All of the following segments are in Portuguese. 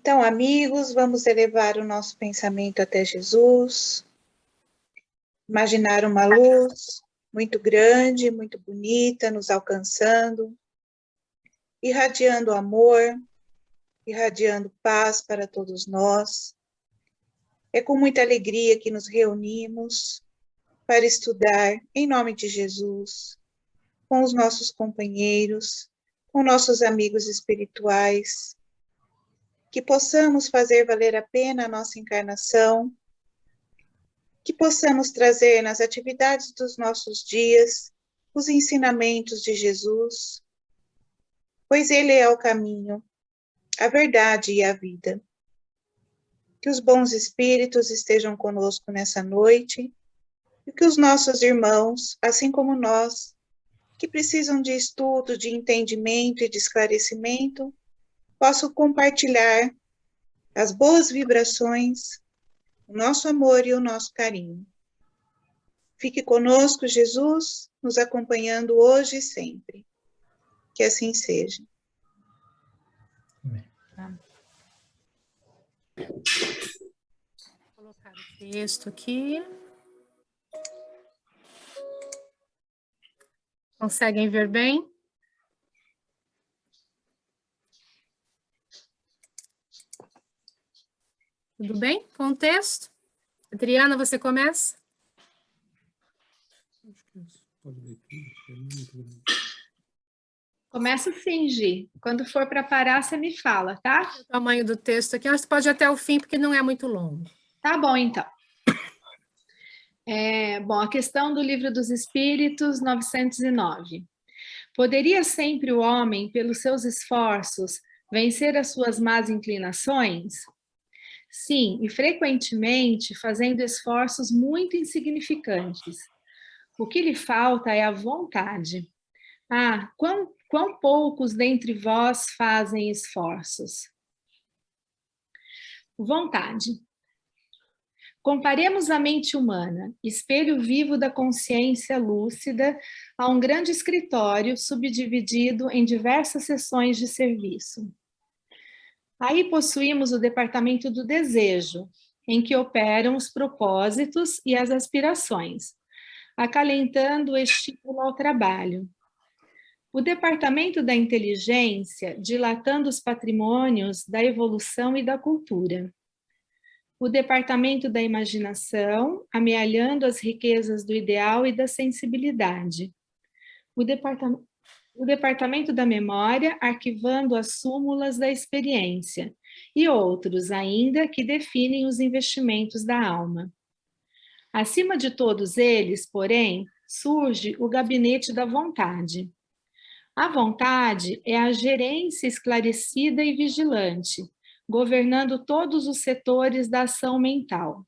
Então, amigos, vamos elevar o nosso pensamento até Jesus, imaginar uma luz muito grande, muito bonita, nos alcançando, irradiando amor, irradiando paz para todos nós. É com muita alegria que nos reunimos para estudar em nome de Jesus, com os nossos companheiros, com nossos amigos espirituais, que possamos fazer valer a pena a nossa encarnação, que possamos trazer nas atividades dos nossos dias os ensinamentos de Jesus, pois Ele é o caminho, a verdade e a vida. Que os bons espíritos estejam conosco nessa noite e que os nossos irmãos, assim como nós, que precisam de estudo, de entendimento e de esclarecimento, possam compartilhar as boas vibrações, o nosso amor e o nosso carinho. Fique conosco, Jesus, nos acompanhando hoje e sempre. Que assim seja. Amém. Vou colocar o texto aqui. Conseguem ver bem? Tudo bem com o texto? Adriana, você começa? Começa sim, Gi. Quando for para parar, você me fala, tá? O tamanho do texto aqui, mas pode ir até o fim, porque não é muito longo. Tá bom, então. Bom, a questão do Livro dos Espíritos, 909. Poderia sempre o homem, pelos seus esforços, vencer as suas más inclinações? Sim, e frequentemente fazendo esforços muito insignificantes. O que lhe falta é a vontade. Ah, quão poucos dentre vós fazem esforços? Vontade. Comparemos a mente humana, espelho vivo da consciência lúcida, a um grande escritório subdividido em diversas seções de serviço. Aí possuímos o departamento do desejo, em que operam os propósitos e as aspirações, acalentando o estímulo ao trabalho. O departamento da inteligência, dilatando os patrimônios da evolução e da cultura. O departamento da imaginação, amealhando as riquezas do ideal e da sensibilidade. O departamento da memória, arquivando as súmulas da experiência. E outros ainda que definem os investimentos da alma. Acima de todos eles, porém, surge o gabinete da vontade. A vontade é a gerência esclarecida e vigilante, governando todos os setores da ação mental.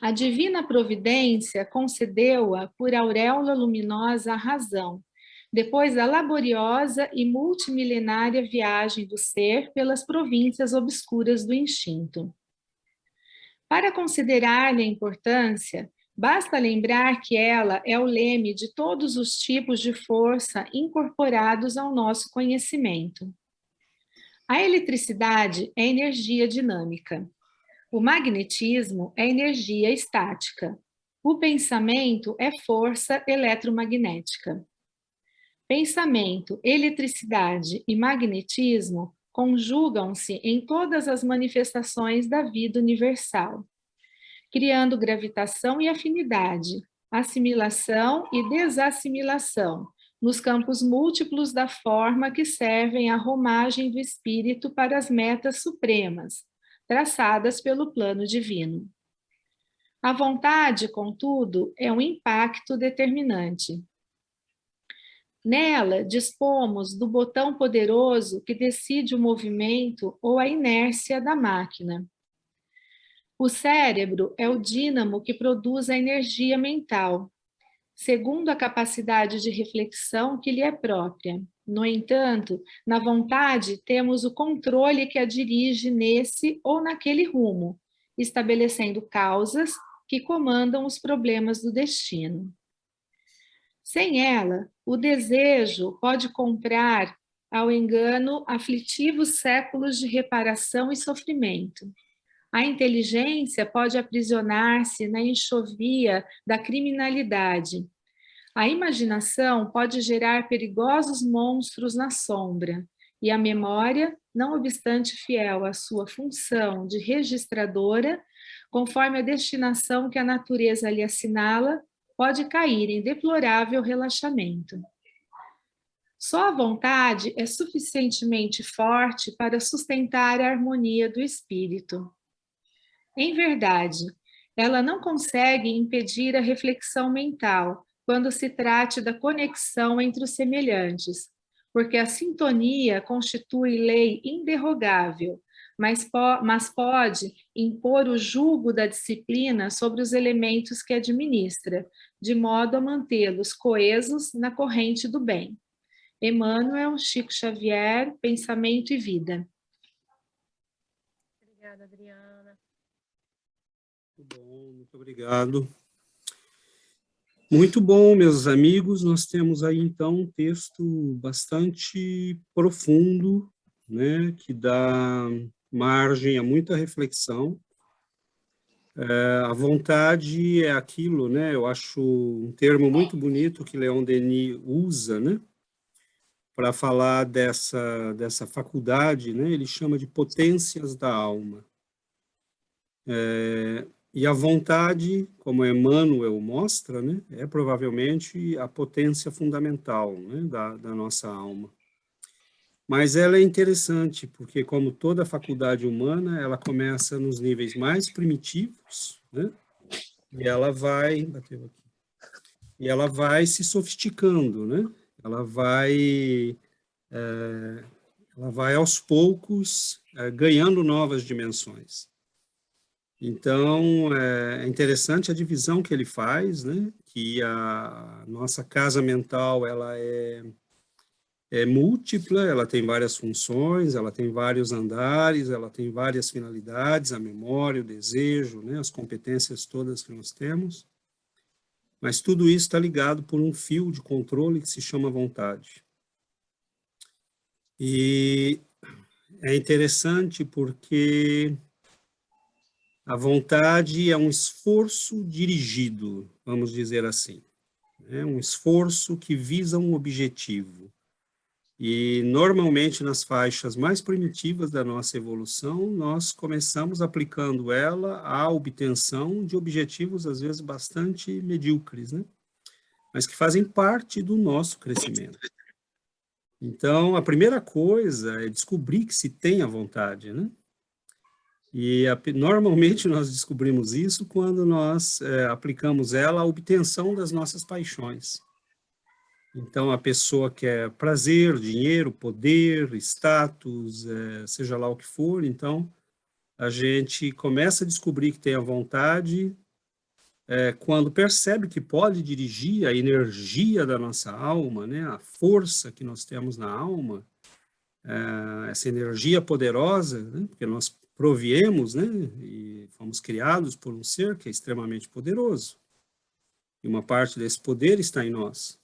A divina providência concedeu-a por auréola luminosa à razão, depois da laboriosa e multimilenária viagem do ser pelas províncias obscuras do instinto. Para considerar-lhe a importância, basta lembrar que ela é o leme de todos os tipos de força incorporados ao nosso conhecimento. A eletricidade é energia dinâmica. O magnetismo é energia estática. O pensamento é força eletromagnética. Pensamento, eletricidade e magnetismo conjugam-se em todas as manifestações da vida universal, criando gravitação e afinidade, assimilação e desassimilação, nos campos múltiplos da forma que servem à romagem do espírito para as metas supremas, traçadas pelo plano divino. A vontade, contudo, é um impacto determinante. Nela, dispomos do botão poderoso que decide o movimento ou a inércia da máquina. O cérebro é o dínamo que produz a energia mental, segundo a capacidade de reflexão que lhe é própria. No entanto, na vontade temos o controle que a dirige nesse ou naquele rumo, estabelecendo causas que comandam os problemas do destino. Sem ela, o desejo pode comprar ao engano, aflitivos séculos de reparação e sofrimento. A inteligência pode aprisionar-se na enxovia da criminalidade. A imaginação pode gerar perigosos monstros na sombra. E a memória, não obstante fiel à sua função de registradora, conforme a destinação que a natureza lhe assinala, pode cair em deplorável relaxamento. Só a vontade é suficientemente forte para sustentar a harmonia do espírito. Em verdade, ela não consegue impedir a reflexão mental quando se trate da conexão entre os semelhantes, porque a sintonia constitui lei inderrogável, mas pode impor o jugo da disciplina sobre os elementos que administra, de modo a mantê-los coesos na corrente do bem. Emmanuel, Chico Xavier, Pensamento e Vida. Obrigada, Adriana. Muito bom, muito obrigado. Muito bom, meus amigos, nós temos aí então um texto bastante profundo, né, que dá margem a muita reflexão. A vontade é aquilo, né, eu acho um termo muito bonito que Leon Denis usa, né, para falar dessa faculdade, né, ele chama de potências da alma. E a vontade, como Emmanuel mostra, né, é provavelmente a potência fundamental, né, da nossa alma. Mas ela é interessante, porque como toda faculdade humana, ela começa nos níveis mais primitivos, né, e ela vai se sofisticando, né, ela vai aos poucos ganhando novas dimensões. Então, é interessante a divisão que ele faz, né? Que a nossa casa mental, ela é múltipla, ela tem várias funções, ela tem vários andares, ela tem várias finalidades, a memória, o desejo, né? As competências todas que nós temos. Mas tudo isso está ligado por um fio de controle que se chama vontade. E é interessante porque a vontade é um esforço dirigido, vamos dizer assim. É um esforço que visa um objetivo. E, normalmente, nas faixas mais primitivas da nossa evolução, nós começamos aplicando ela à obtenção de objetivos, às vezes, bastante medíocres, né? Mas que fazem parte do nosso crescimento. Então, a primeira coisa é descobrir que se tem a vontade, né? E normalmente nós descobrimos isso quando nós aplicamos ela à obtenção das nossas paixões. Então, a pessoa quer prazer, dinheiro, poder, status, seja lá o que for, então a gente começa a descobrir que tem a vontade quando percebe que pode dirigir a energia da nossa alma, né, a força que nós temos na alma, essa energia poderosa, né, porque nós proviemos, né, e fomos criados por um ser que é extremamente poderoso. E uma parte desse poder está em nós.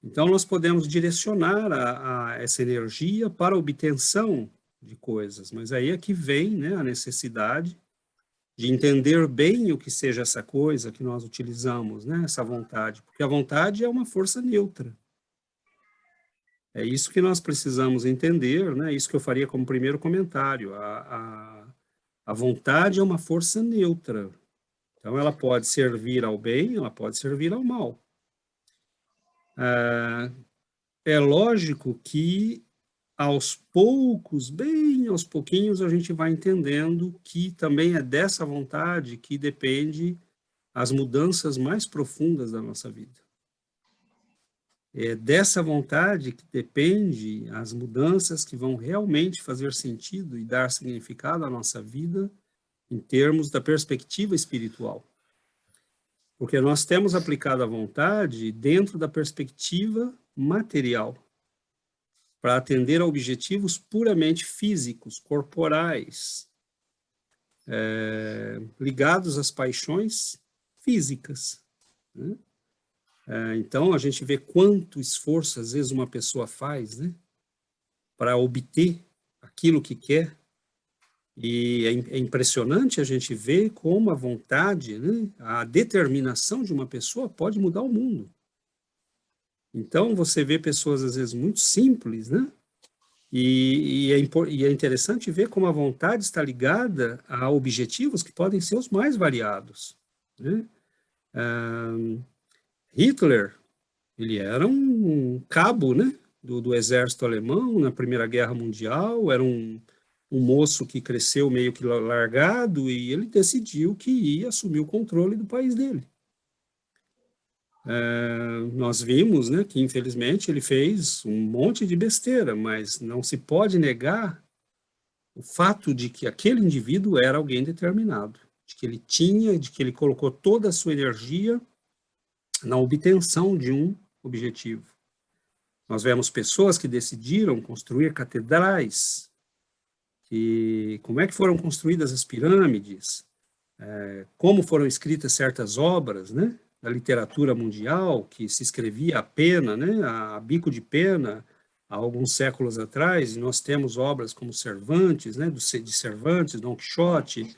Então, nós podemos direcionar essa energia para a obtenção de coisas, mas aí é que vem, né, a necessidade de entender bem o que seja essa coisa que nós utilizamos, né, essa vontade, porque a vontade é uma força neutra. É isso que nós precisamos entender, né? Isso que eu faria como primeiro comentário. A vontade é uma força neutra. Então, ela pode servir ao bem, ela pode servir ao mal. É lógico que, aos poucos, bem aos pouquinhos, a gente vai entendendo que também é dessa vontade que depende as mudanças mais profundas da nossa vida. É dessa vontade que depende as mudanças que vão realmente fazer sentido e dar significado à nossa vida em termos da perspectiva espiritual. Porque nós temos aplicado a vontade dentro da perspectiva material, para atender a objetivos puramente físicos, corporais, ligados às paixões físicas, né? Então, a gente vê quanto esforço, às vezes, uma pessoa faz, né, para obter aquilo que quer. E é impressionante a gente ver como a vontade, né, a determinação de uma pessoa pode mudar o mundo. Então, você vê pessoas, às vezes, muito simples, né? E é interessante ver como a vontade está ligada a objetivos que podem ser os mais variados, né? Hitler, ele era um cabo, né, do exército alemão na Primeira Guerra Mundial, era um moço que cresceu meio que largado e ele decidiu que ia assumir o controle do país dele. Nós vimos, né, que infelizmente ele fez um monte de besteira, mas não se pode negar o fato de que aquele indivíduo era alguém determinado, de que ele colocou toda a sua energia na obtenção de um objetivo. Nós vemos pessoas que decidiram construir catedrais, como é que foram construídas as pirâmides, como foram escritas certas obras, né, da literatura mundial, que se escrevia a pena, né, a bico de pena, há alguns séculos atrás, e nós temos obras como Cervantes, né, de Cervantes, Dom Quixote,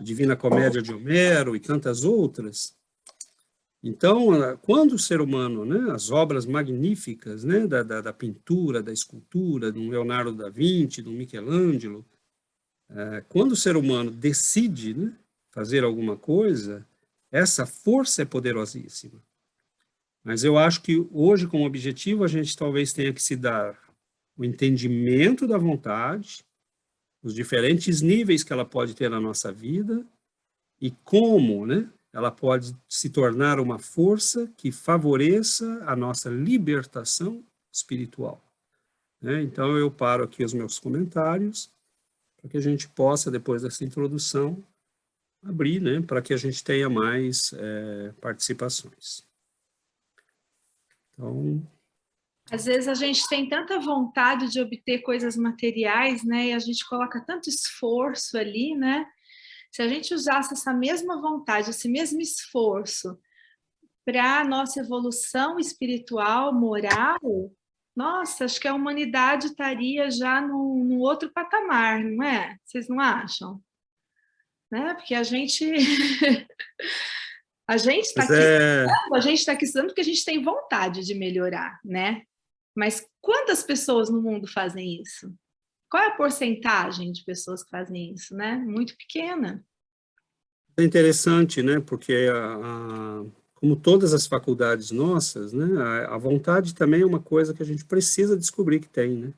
Divina Comédia de Homero e tantas outras. Então, quando o ser humano, né, as obras magníficas, né, da pintura, da escultura, de um Leonardo da Vinci, de um Michelangelo, quando o ser humano decide, né, fazer alguma coisa, essa força é poderosíssima. Mas eu acho que hoje, como objetivo, a gente talvez tenha que se dar o entendimento da vontade, os diferentes níveis que ela pode ter na nossa vida e como, né, ela pode se tornar uma força que favoreça a nossa libertação espiritual. Né? Então, eu paro aqui os meus comentários para que a gente possa, depois dessa introdução, abrir, né, para que a gente tenha mais participações. Então... Às vezes a gente tem tanta vontade de obter coisas materiais, né, e a gente coloca tanto esforço ali, né? Se a gente usasse essa mesma vontade, esse mesmo esforço para a nossa evolução espiritual, moral, nossa, acho que a humanidade estaria já num outro patamar, não é? Vocês não acham? Né? Porque a gente está aqui estudando porque a gente tem vontade de melhorar, né? Mas quantas pessoas no mundo fazem isso? Qual é a porcentagem de pessoas que fazem isso, né? Muito pequena. É interessante, né? Porque como todas as faculdades nossas, né? A vontade também é uma coisa que a gente precisa descobrir que tem, né?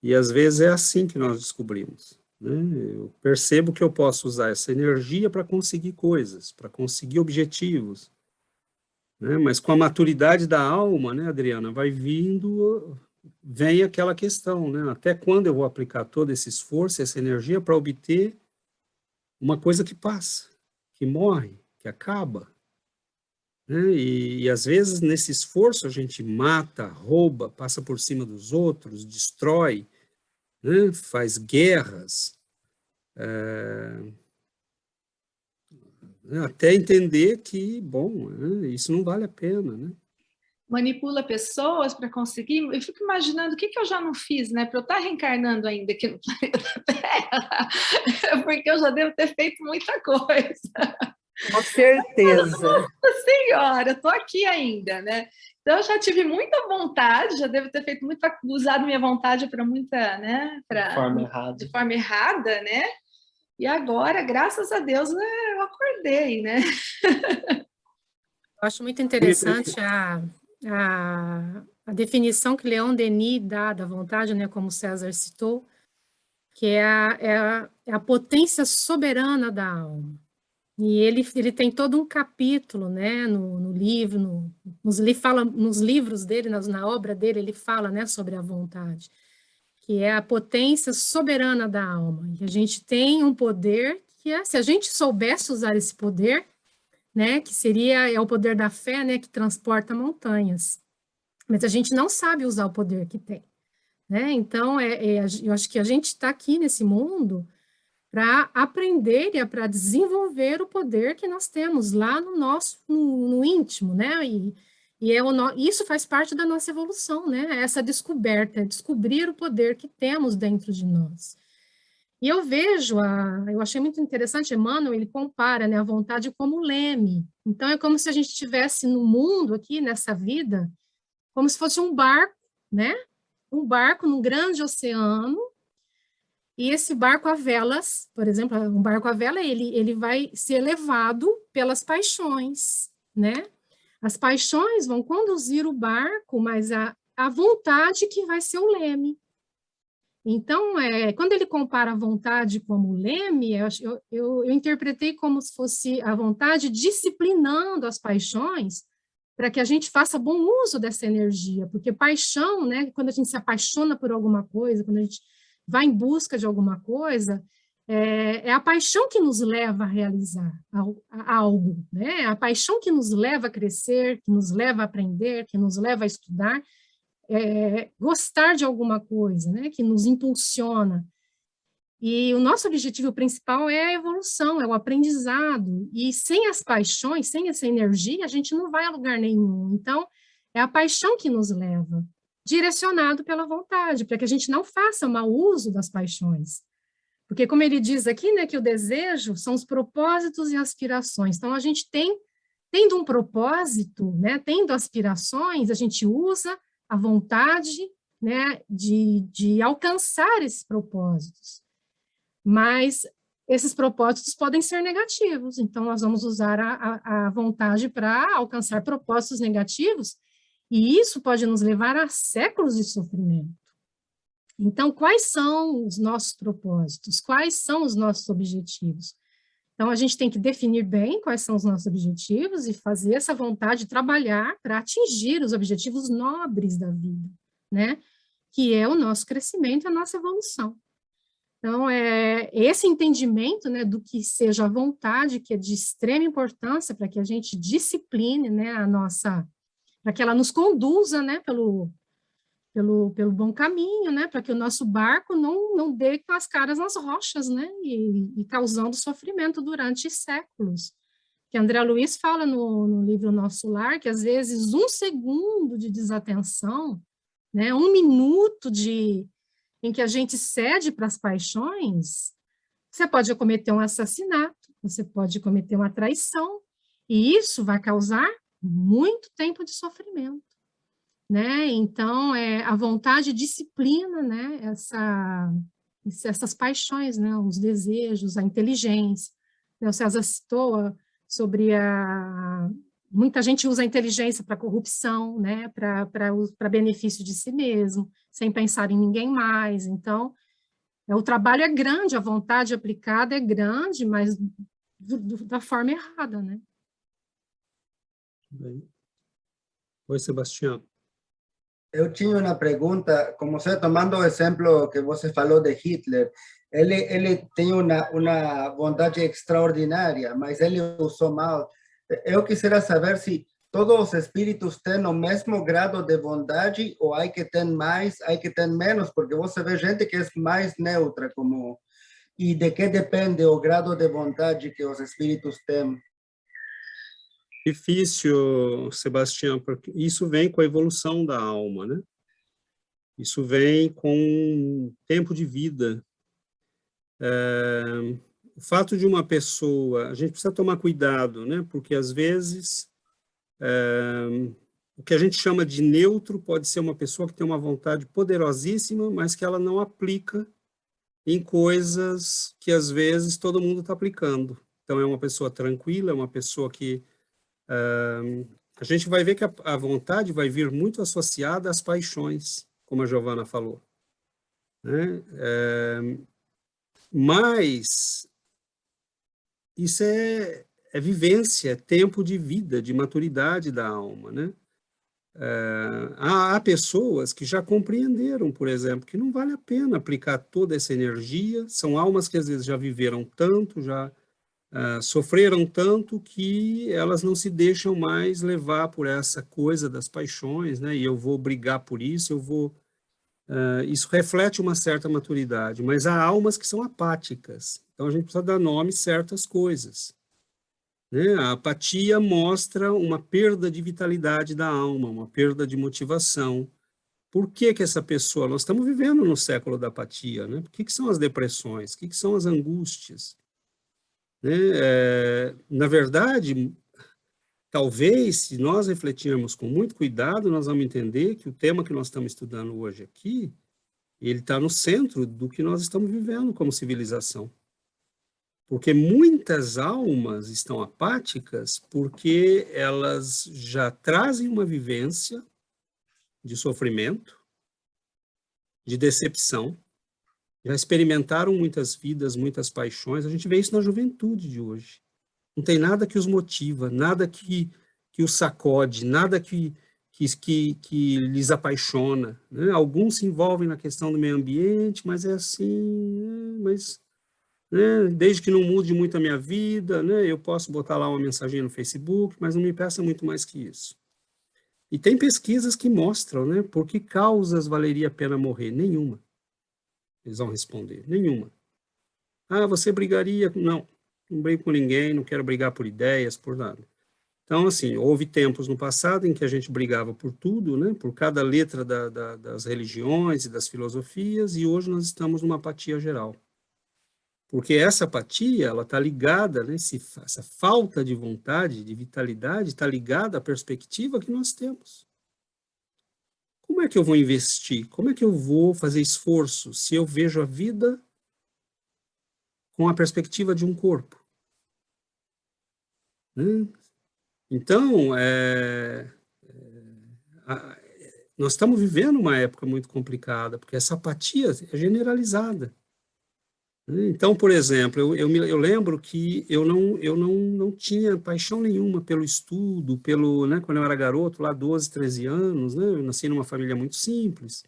E às vezes é assim que nós descobrimos, né? Eu percebo que eu posso usar essa energia para conseguir coisas, para conseguir objetivos, né? Mas com a maturidade da alma, né, Adriana, vem aquela questão, né? Até quando eu vou aplicar todo esse esforço, essa energia para obter uma coisa que passa, que morre, que acaba, né? E às vezes nesse esforço a gente mata, rouba, passa por cima dos outros, destrói, né? Faz guerras, até entender que, bom, isso não vale a pena, né? Manipula pessoas para conseguir. Eu fico imaginando o que eu já não fiz, né? Para eu estar reencarnando ainda aqui no planeta Terra, porque eu já devo ter feito muita coisa. Com certeza. Nossa Senhora, estou aqui ainda, né? Então, eu já tive muita vontade, já devo ter feito usado minha vontade para muita, né? De forma errada, né? E agora, graças a Deus, eu acordei, né? Eu acho muito interessante a definição que Leon Denis dá da vontade, né, como o César citou, que é a potência soberana da alma. E ele tem todo um capítulo, né, no livro, nos livros dele, na obra dele, ele fala, né, sobre a vontade, que é a potência soberana da alma. E a gente tem um poder que se a gente soubesse usar esse poder, né, que é o poder da fé, né, que transporta montanhas. Mas a gente não sabe usar o poder que tem, né? Então, eu acho que a gente está aqui nesse mundo para aprender e para desenvolver o poder que nós temos lá no íntimo, né? E E isso faz parte da nossa evolução, né? Essa descoberta, descobrir o poder que temos dentro de nós. E eu vejo, eu achei muito interessante, Emmanuel, ele compara, né, a vontade como leme. Então, é como se a gente estivesse no mundo aqui, nessa vida, como se fosse um barco, né? Um barco num grande oceano, e esse barco a velas, por exemplo, um barco a vela, ele vai ser levado pelas paixões, né? As paixões vão conduzir o barco, mas a vontade que vai ser o leme. Então, quando ele compara a vontade como leme, eu interpretei como se fosse a vontade disciplinando as paixões para que a gente faça bom uso dessa energia, porque paixão, né, quando a gente se apaixona por alguma coisa, quando a gente vai em busca de alguma coisa, é a paixão que nos leva a realizar algo, né? A paixão que nos leva a crescer, que nos leva a aprender, que nos leva a estudar, gostar de alguma coisa, né? Que nos impulsiona. E o nosso objetivo principal é a evolução, é o aprendizado. E sem as paixões, sem essa energia, a gente não vai a lugar nenhum. Então, é a paixão que nos leva, direcionado pela vontade, para que a gente não faça mau uso das paixões. Porque, como ele diz aqui, né, que o desejo são os propósitos e aspirações. Então, a gente tendo um propósito, né, tendo aspirações, a gente usa a vontade, né, de alcançar esses propósitos. Mas esses propósitos podem ser negativos, então nós vamos usar a vontade para alcançar propósitos negativos, e isso pode nos levar a séculos de sofrimento. Então, quais são os nossos propósitos? Quais são os nossos objetivos? Então, a gente tem que definir bem quais são os nossos objetivos e fazer essa vontade trabalhar para atingir os objetivos nobres da vida, né? Que é o nosso crescimento e a nossa evolução. Então, esse entendimento, né, do que seja a vontade, que é de extrema importância para que a gente discipline, né, para que ela nos conduza, né, pelo bom caminho, né, para que o nosso barco não dê com as caras nas rochas, né, e causando sofrimento durante séculos. Que André Luiz fala no livro Nosso Lar, que às vezes 1 segundo de desatenção, né, 1 minuto em que a gente cede para as paixões, você pode cometer um assassinato, você pode cometer uma traição, e isso vai causar muito tempo de sofrimento, né? Então, a vontade disciplina, né, essas paixões, né, os desejos, a inteligência. O César citou sobre muita gente usa a inteligência para corrupção, né, para benefício de si mesmo, sem pensar em ninguém mais. Então, o trabalho é grande, a vontade aplicada é grande, mas da forma errada, né? Bem. Oi, Sebastião. Eu tinha uma pergunta, como você tomando o exemplo que você falou de Hitler, ele tem uma vontade extraordinária, mas ele usou mal. Eu quisiera saber se todos os espíritos têm o mesmo grado de bondade ou há que ter mais, há que ter menos, porque você vê gente que é mais neutra, como e de que depende o grado de bondade que os espíritos têm. Difícil, Sebastião, porque isso vem com a evolução da alma, né? Isso vem com tempo de vida. O fato de uma pessoa, a gente precisa tomar cuidado, né? Porque às vezes o que a gente chama de neutro pode ser uma pessoa que tem uma vontade poderosíssima, mas que ela não aplica em coisas que às vezes todo mundo está aplicando. Então é uma pessoa tranquila, é uma pessoa que a gente vai ver que a vontade vai vir muito associada às paixões, como a Giovana falou, né? Mas isso é vivência, é tempo de vida, de maturidade da alma, né? Há pessoas que já compreenderam, por exemplo, que não vale a pena aplicar toda essa energia, são almas que às vezes já viveram tanto, já sofreram tanto que elas não se deixam mais levar por essa coisa das paixões, né? E eu vou brigar por isso, isso reflete uma certa maturidade, mas há almas que são apáticas, então a gente precisa dar nome a certas coisas, né? A apatia mostra uma perda de vitalidade da alma, uma perda de motivação. Por que que essa pessoa... Nós estamos vivendo no século da apatia, né? O que que são as depressões? O que que são as angústias? Né? Na verdade, talvez, se nós refletirmos com muito cuidado, nós vamos entender que o tema que nós estamos estudando hoje aqui, ele está no centro do que nós estamos vivendo como civilização. Porque muitas almas estão apáticas porque elas já trazem uma vivência de sofrimento, de decepção, já experimentaram muitas vidas, muitas paixões. A gente vê isso na juventude de hoje. Não tem nada que os motiva, nada que os sacode, nada que lhes apaixona, né? Alguns se envolvem na questão do meio ambiente, mas é assim, mas, né, desde que não mude muito a minha vida, né, eu posso botar lá uma mensagem no Facebook, mas não me peça muito mais que isso. E tem pesquisas que mostram, né, por que causas valeria a pena morrer? Nenhuma. Eles vão responder, nenhuma. Ah, você brigaria? Não brigo com ninguém, não quero brigar por ideias, por nada. Então, assim, houve tempos no passado em que a gente brigava por tudo, né, por cada letra das religiões e das filosofias, e hoje nós estamos numa apatia geral. Porque essa apatia, ela está ligada, né, essa falta de vontade, de vitalidade, está ligada à perspectiva que nós temos. Como é que eu vou investir? Como é que eu vou fazer esforço se eu vejo a vida com a perspectiva de um corpo? Né? Então, nós estamos vivendo uma época muito complicada, porque essa apatia é generalizada. Então, por exemplo, eu lembro que eu não tinha paixão nenhuma pelo estudo, né, quando eu era garoto, lá 12, 13 anos, né, eu nasci numa família muito simples.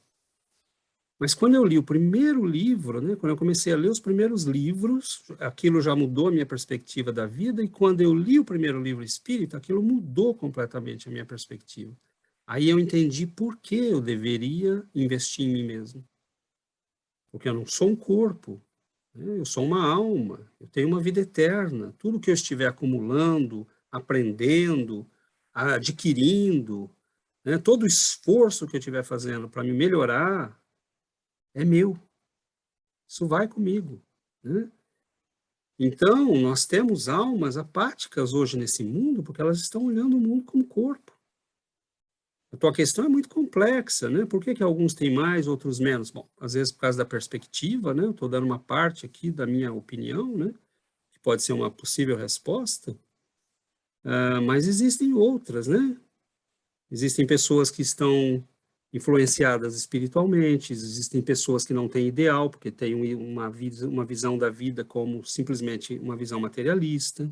Mas quando eu li o primeiro livro, né, quando eu comecei a ler os primeiros livros, aquilo já mudou a minha perspectiva da vida, e quando eu li o primeiro livro espírita, aquilo mudou completamente a minha perspectiva. Aí eu entendi por que eu deveria investir em mim mesmo. Porque eu não sou um corpo, né, eu sou uma alma, eu tenho uma vida eterna. Tudo que eu estiver acumulando, aprendendo, adquirindo, né, todo o esforço que eu estiver fazendo para me melhorar, é meu. Isso vai comigo, né? Então, nós temos almas apáticas hoje nesse mundo porque elas estão olhando o mundo como corpo. A tua questão é muito complexa, né? Por que alguns têm mais, outros menos? Bom, às vezes por causa da perspectiva, né? Eu estou dando uma parte aqui da minha opinião, né? Que pode ser uma possível resposta, mas existem outras, né? Existem pessoas que estão influenciadas espiritualmente, existem pessoas que não têm ideal, porque têm uma visão da vida como simplesmente uma visão materialista.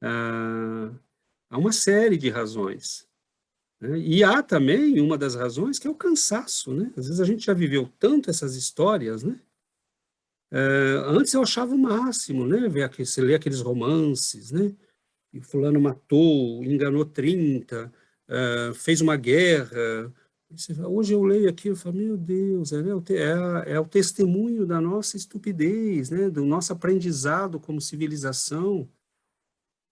Há uma série de razões, né? E há também uma das razões que é o cansaço, né? Às vezes a gente já viveu tanto essas histórias, né? Antes eu achava o máximo, né? Você lê aqueles romances, né? E fulano matou, enganou 30, fez uma guerra. Hoje eu leio aqui, eu falo, meu Deus, é o testemunho da nossa estupidez, né, do nosso aprendizado como civilização.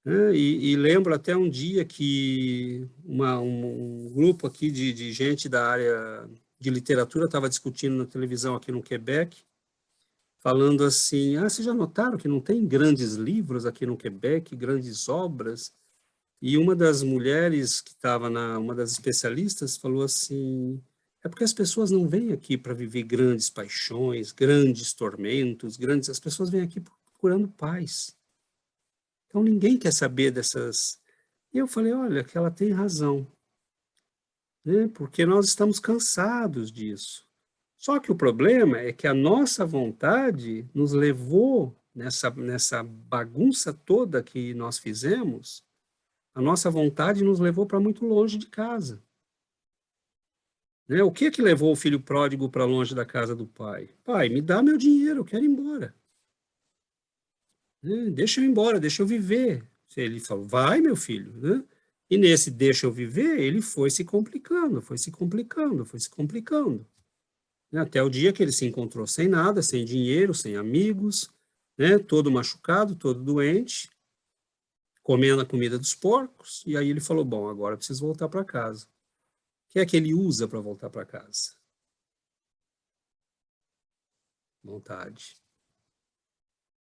Né? E lembro até um dia que um grupo aqui de gente da área de literatura estava discutindo na televisão aqui no Quebec, falando assim, vocês já notaram que não tem grandes livros aqui no Quebec, grandes obras? E uma das mulheres que estava uma das especialistas falou assim, é porque as pessoas não vêm aqui para viver grandes paixões, grandes tormentos, as pessoas vêm aqui procurando paz. Então ninguém quer saber dessas... E eu falei, olha, que ela tem razão, né? Porque nós estamos cansados disso. Só que o problema é que a nossa vontade nos levou nessa bagunça toda que nós fizemos. A nossa vontade nos levou para muito longe de casa. Né? O que levou o filho pródigo para longe da casa do pai? Pai, me dá meu dinheiro, eu quero ir embora. Né? Deixa eu ir embora, deixa eu viver. Ele falou, vai, meu filho. Né? E nesse deixa eu viver, ele foi se complicando, foi se complicando, foi se complicando. Né? Até o dia que ele se encontrou sem nada, sem dinheiro, sem amigos, né? Todo machucado, todo doente, comendo a comida dos porcos, e aí ele falou, bom, agora eu preciso voltar para casa. O que é que ele usa para voltar para casa? Vontade.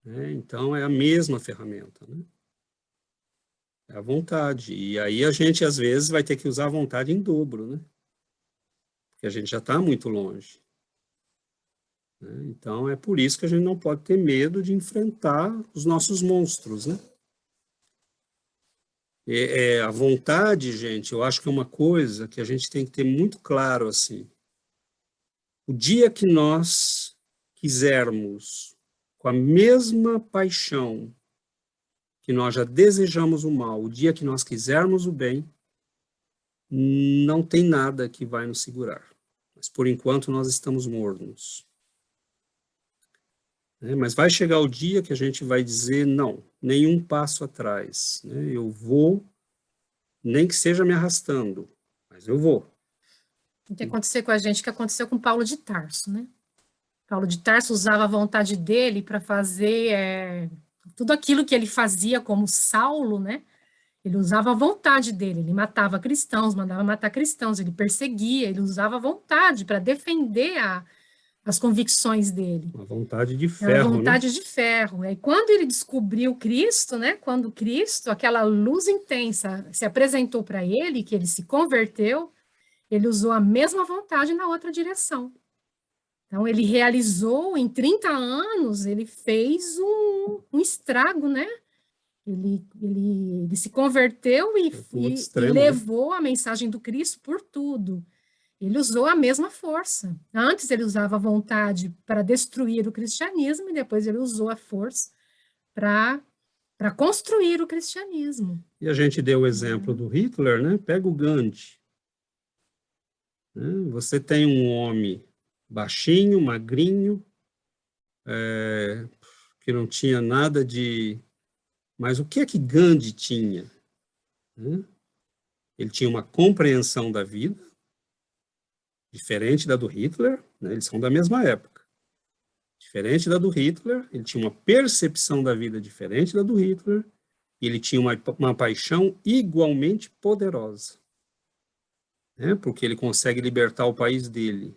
Então, é a mesma ferramenta, né? É a vontade. E aí a gente, às vezes, vai ter que usar a vontade em dobro, né? Porque a gente já está muito longe. Então, é por isso que a gente não pode ter medo de enfrentar os nossos monstros, né? A vontade, gente, eu acho que é uma coisa que a gente tem que ter muito claro, assim. O dia que nós quisermos, com a mesma paixão que nós já desejamos o mal, o dia que nós quisermos o bem, não tem nada que vai nos segurar. Mas, por enquanto, nós estamos mornos. Mas vai chegar o dia que a gente vai dizer, não, nenhum passo atrás. Eu vou, nem que seja me arrastando, mas eu vou. Tem que acontecer com a gente o que aconteceu com Paulo de Tarso, né? Paulo de Tarso usava a vontade dele para fazer tudo aquilo que ele fazia como Saulo, né? Ele usava a vontade dele, ele matava cristãos, mandava matar cristãos, ele perseguia, ele usava a vontade para defender as convicções dele. Uma vontade de Era ferro, vontade né? de ferro. E quando ele descobriu Cristo, né? Quando Cristo, aquela luz intensa, se apresentou para ele, que ele se converteu, ele usou a mesma vontade na outra direção. Então, ele realizou, em 30 anos, ele fez um estrago, né? Ele se converteu e extremo, levou a mensagem do Cristo por tudo. Ele usou a mesma força. Antes ele usava a vontade para destruir o cristianismo e depois ele usou a força para construir o cristianismo. E a gente deu o exemplo do Hitler, né? Pega o Gandhi. Você tem um homem baixinho, magrinho, que não tinha nada de... Mas o que é que Gandhi tinha? Ele tinha uma compreensão da vida, diferente da do Hitler, né? Eles são da mesma época. Diferente da do Hitler, ele tinha uma percepção da vida diferente da do Hitler, e ele tinha uma paixão igualmente poderosa, né? Porque ele consegue libertar o país dele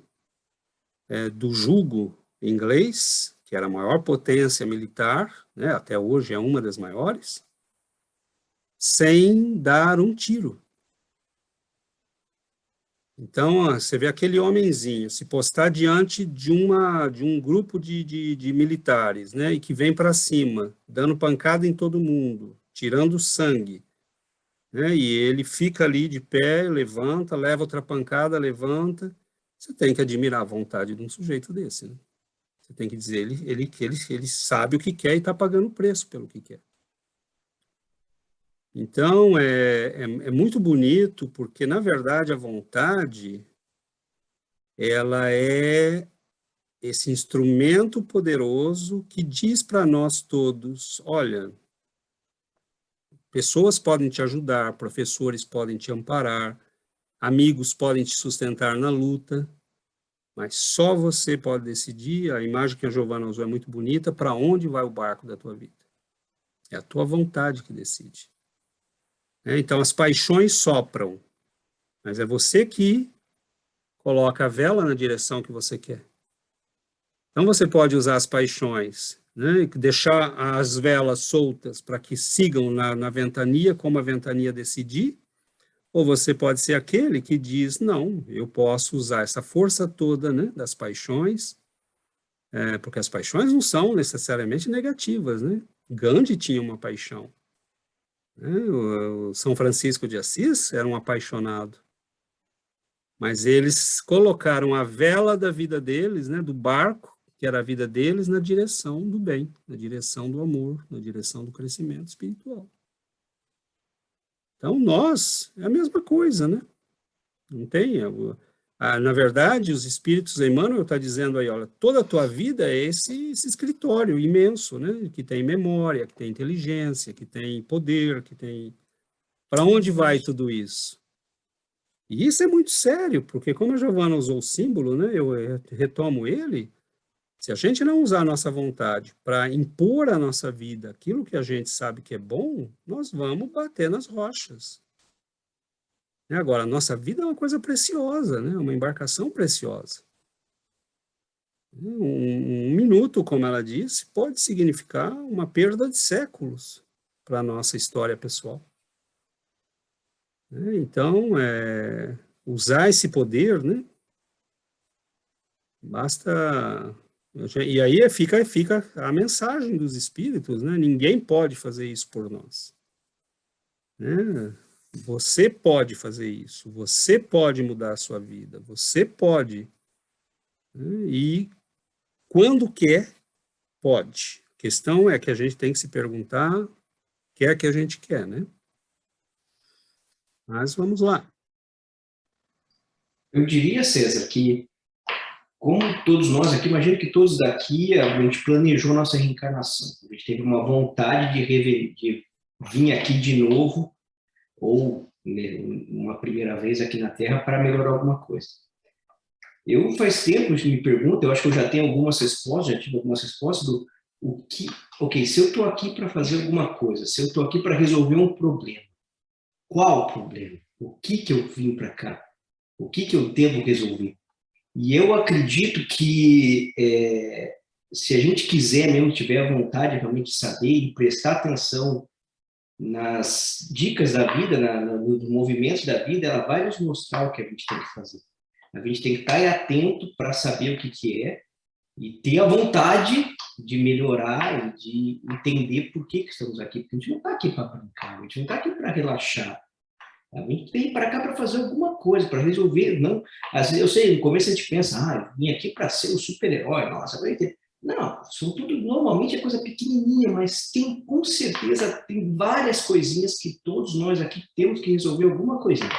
do jugo inglês, que era a maior potência militar, né? Até hoje é uma das maiores, sem dar um tiro. Então, você vê aquele homenzinho se postar diante de um grupo de militares, né, e que vem para cima, dando pancada em todo mundo, tirando sangue, né, e ele fica ali de pé, levanta, leva outra pancada, levanta. Você tem que admirar a vontade de um sujeito desse, né? Você tem que dizer ele sabe o que quer e está pagando o preço pelo que quer. Então, é muito bonito, porque, na verdade, a vontade, ela é esse instrumento poderoso que diz para nós todos, olha, pessoas podem te ajudar, professores podem te amparar, amigos podem te sustentar na luta, mas só você pode decidir, a imagem que a Giovana usou é muito bonita, para onde vai o barco da tua vida. É a tua vontade que decide. Então, as paixões sopram, mas é você que coloca a vela na direção que você quer. Então, você pode usar as paixões, né, deixar as velas soltas para que sigam na ventania, como a ventania decidir, ou você pode ser aquele que diz, não, eu posso usar essa força toda, né, das paixões, porque as paixões não são necessariamente negativas, né? Gandhi tinha uma paixão. O São Francisco de Assis era um apaixonado, mas eles colocaram a vela da vida deles, né, do barco, que era a vida deles, na direção do bem, na direção do amor, na direção do crescimento espiritual. Então, nós, é a mesma coisa, né? Não tem... na verdade, os espíritos, Emmanuel está dizendo aí, olha, toda a tua vida é esse escritório imenso, né? Que tem memória, que tem inteligência, que tem poder, que tem... Para onde vai tudo isso? E isso é muito sério, porque como a Giovana usou o símbolo, né? Eu retomo ele, Se a gente não usar a nossa vontade para impor à nossa vida aquilo que a gente sabe que é bom, nós vamos bater nas rochas. Agora, a nossa vida é uma coisa preciosa, né? Uma embarcação preciosa. Um minuto, como ela disse, pode significar uma perda de séculos para a nossa história pessoal. Então, usar esse poder, né? Basta... E aí fica a mensagem dos espíritos, né? Ninguém pode fazer isso por nós. Né? Você pode fazer isso, você pode mudar a sua vida, você pode. Né? E quando quer, pode. A questão é que a gente tem que se perguntar o que é que a gente quer, né? Mas vamos lá. Eu diria, César, que como todos nós aqui, imagino que todos daqui, a gente planejou nossa reencarnação. A gente teve uma vontade de vir aqui de novo, ou né, uma primeira vez aqui na Terra, para melhorar alguma coisa. Eu, faz tempo, que me pergunto, eu acho que eu já tenho algumas respostas, já tive algumas respostas do o que... Ok, se eu estou aqui para fazer alguma coisa, se eu estou aqui para resolver um problema, qual o problema? O que eu vim para cá? O que eu devo resolver? E eu acredito que se a gente quiser mesmo, tiver a vontade realmente de saber e prestar atenção nas dicas da vida, nos movimentos da vida, ela vai nos mostrar o que a gente tem que fazer. A gente tem que estar atento para saber o que é e ter a vontade de melhorar e de entender por que estamos aqui. Porque a gente não está aqui para brincar, a gente não está aqui para relaxar. A gente tem para cá para fazer alguma coisa, para resolver. Não, às vezes, eu sei, no começo a gente pensa, eu vim aqui para ser o super-herói, nossa, não, são tudo, normalmente é coisa pequenininha, mas tem, com certeza, tem várias coisinhas que todos nós aqui temos que resolver alguma coisinha.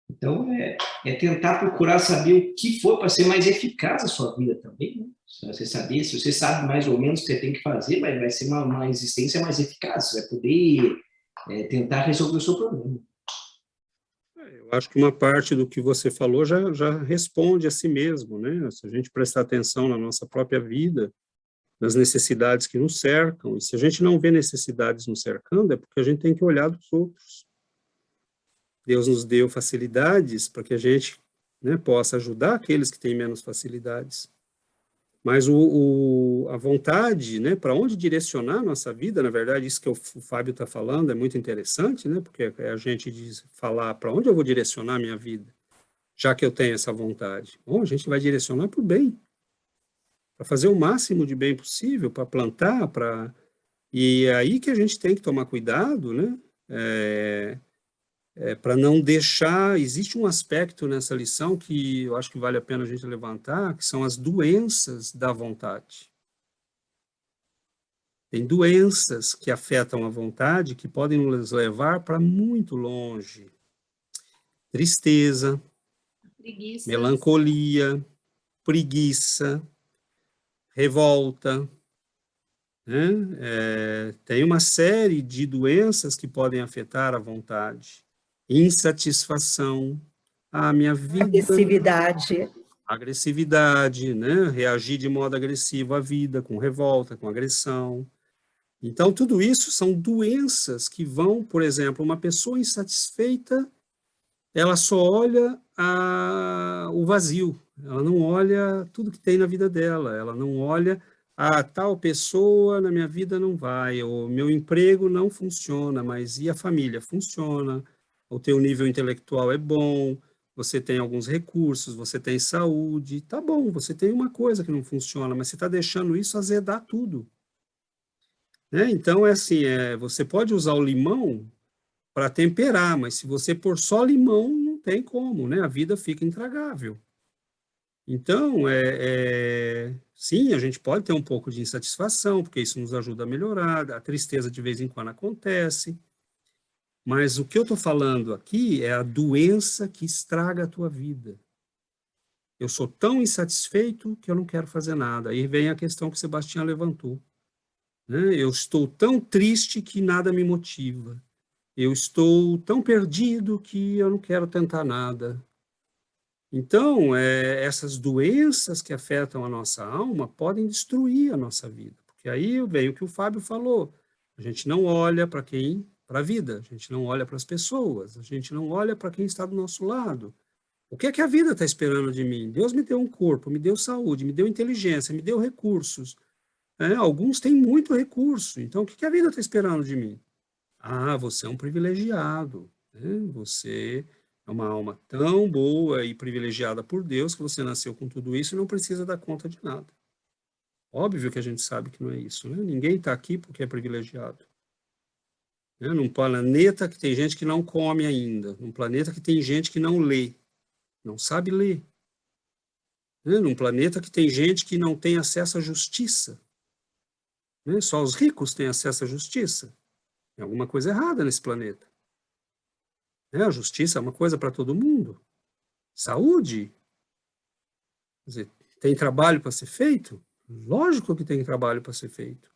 Então, é tentar procurar saber o que for para ser mais eficaz a sua vida também, né? Se você sabe mais ou menos o que você tem que fazer, vai ser uma existência mais eficaz, você vai poder tentar resolver o seu problema. Eu acho que uma parte do que você falou já responde a si mesmo, né? Se a gente prestar atenção na nossa própria vida, nas necessidades que nos cercam, e se a gente não vê necessidades nos cercando, é porque a gente tem que olhar dos outros. Deus nos deu facilidades para que a gente, né, possa ajudar aqueles que têm menos facilidades. Mas a vontade, né, para onde direcionar a nossa vida, na verdade, isso que o Fábio está falando é muito interessante, né, porque a gente falar para onde eu vou direcionar a minha vida, já que eu tenho essa vontade. Bom, a gente vai direcionar para o bem, para fazer o máximo de bem possível, para plantar, e é aí que a gente tem que tomar cuidado, né, para não deixar... Existe um aspecto nessa lição que eu acho que vale a pena a gente levantar, que são as doenças da vontade. Tem doenças que afetam a vontade, que podem nos levar para muito longe. Tristeza, Preguiça. melancolia, preguiça, revolta, né? Tem uma série de doenças que podem afetar a vontade. Insatisfação, minha vida... Agressividade, né? Reagir de modo agressivo à vida, com revolta, com agressão. Então, tudo isso são doenças que vão, por exemplo, uma pessoa insatisfeita, ela só olha o vazio, ela não olha tudo que tem na vida dela, ela não olha tal pessoa na minha vida não vai, o meu emprego não funciona, mas e a família? Funciona. O teu nível intelectual é bom, você tem alguns recursos, você tem saúde, tá bom, você tem uma coisa que não funciona, mas você está deixando isso azedar tudo. Né? Então, assim, você pode usar o limão para temperar, mas se você pôr só limão, não tem como, né? A vida fica intragável. Então, sim, a gente pode ter um pouco de insatisfação, porque isso nos ajuda a melhorar, a tristeza de vez em quando acontece, mas o que eu estou falando aqui é a doença que estraga a tua vida. Eu sou tão insatisfeito que eu não quero fazer nada. Aí vem a questão que o Sebastião levantou. Né? Eu estou tão triste que nada me motiva. Eu estou tão perdido que eu não quero tentar nada. Então, essas doenças que afetam a nossa alma podem destruir a nossa vida. Porque aí vem o que o Fábio falou. A gente não olha para a vida, a gente não olha para as pessoas, a gente não olha para quem está do nosso lado. O que é que a vida está esperando de mim? Deus me deu um corpo, me deu saúde, me deu inteligência, me deu recursos. Alguns têm muito recurso. Então, o que a vida está esperando de mim? Ah, você é um privilegiado. Né? Você é uma alma tão boa e privilegiada por Deus que você nasceu com tudo isso e não precisa dar conta de nada. Óbvio que a gente sabe que não é isso. Né? Ninguém está aqui porque é privilegiado. Num planeta que tem gente que não come ainda. Num planeta que tem gente que não lê. Não sabe ler. Num planeta que tem gente que não tem acesso à justiça. Só os ricos têm acesso à justiça. Tem alguma coisa errada nesse planeta. A justiça é uma coisa para todo mundo. Saúde. Quer dizer, tem trabalho para ser feito? Lógico que tem trabalho para ser feito.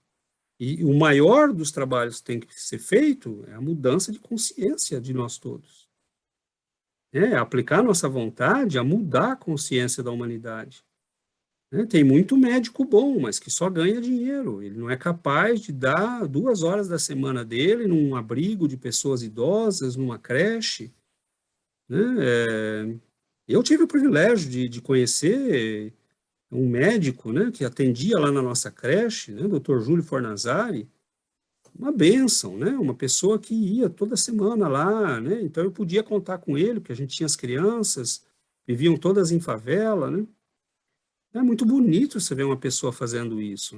E o maior dos trabalhos que tem que ser feito é a mudança de consciência de nós todos. Aplicar nossa vontade a mudar a consciência da humanidade. Tem muito médico bom, mas que só ganha dinheiro. Ele não é capaz de dar 2 horas da semana dele num abrigo de pessoas idosas, numa creche. Eu tive o privilégio de conhecer um médico, que atendia lá na nossa creche, Dr. Júlio Fornazari, uma bênção, uma pessoa que ia toda semana lá, então eu podia contar com ele, porque a gente tinha as crianças, viviam todas em favela, É muito bonito você ver uma pessoa fazendo isso,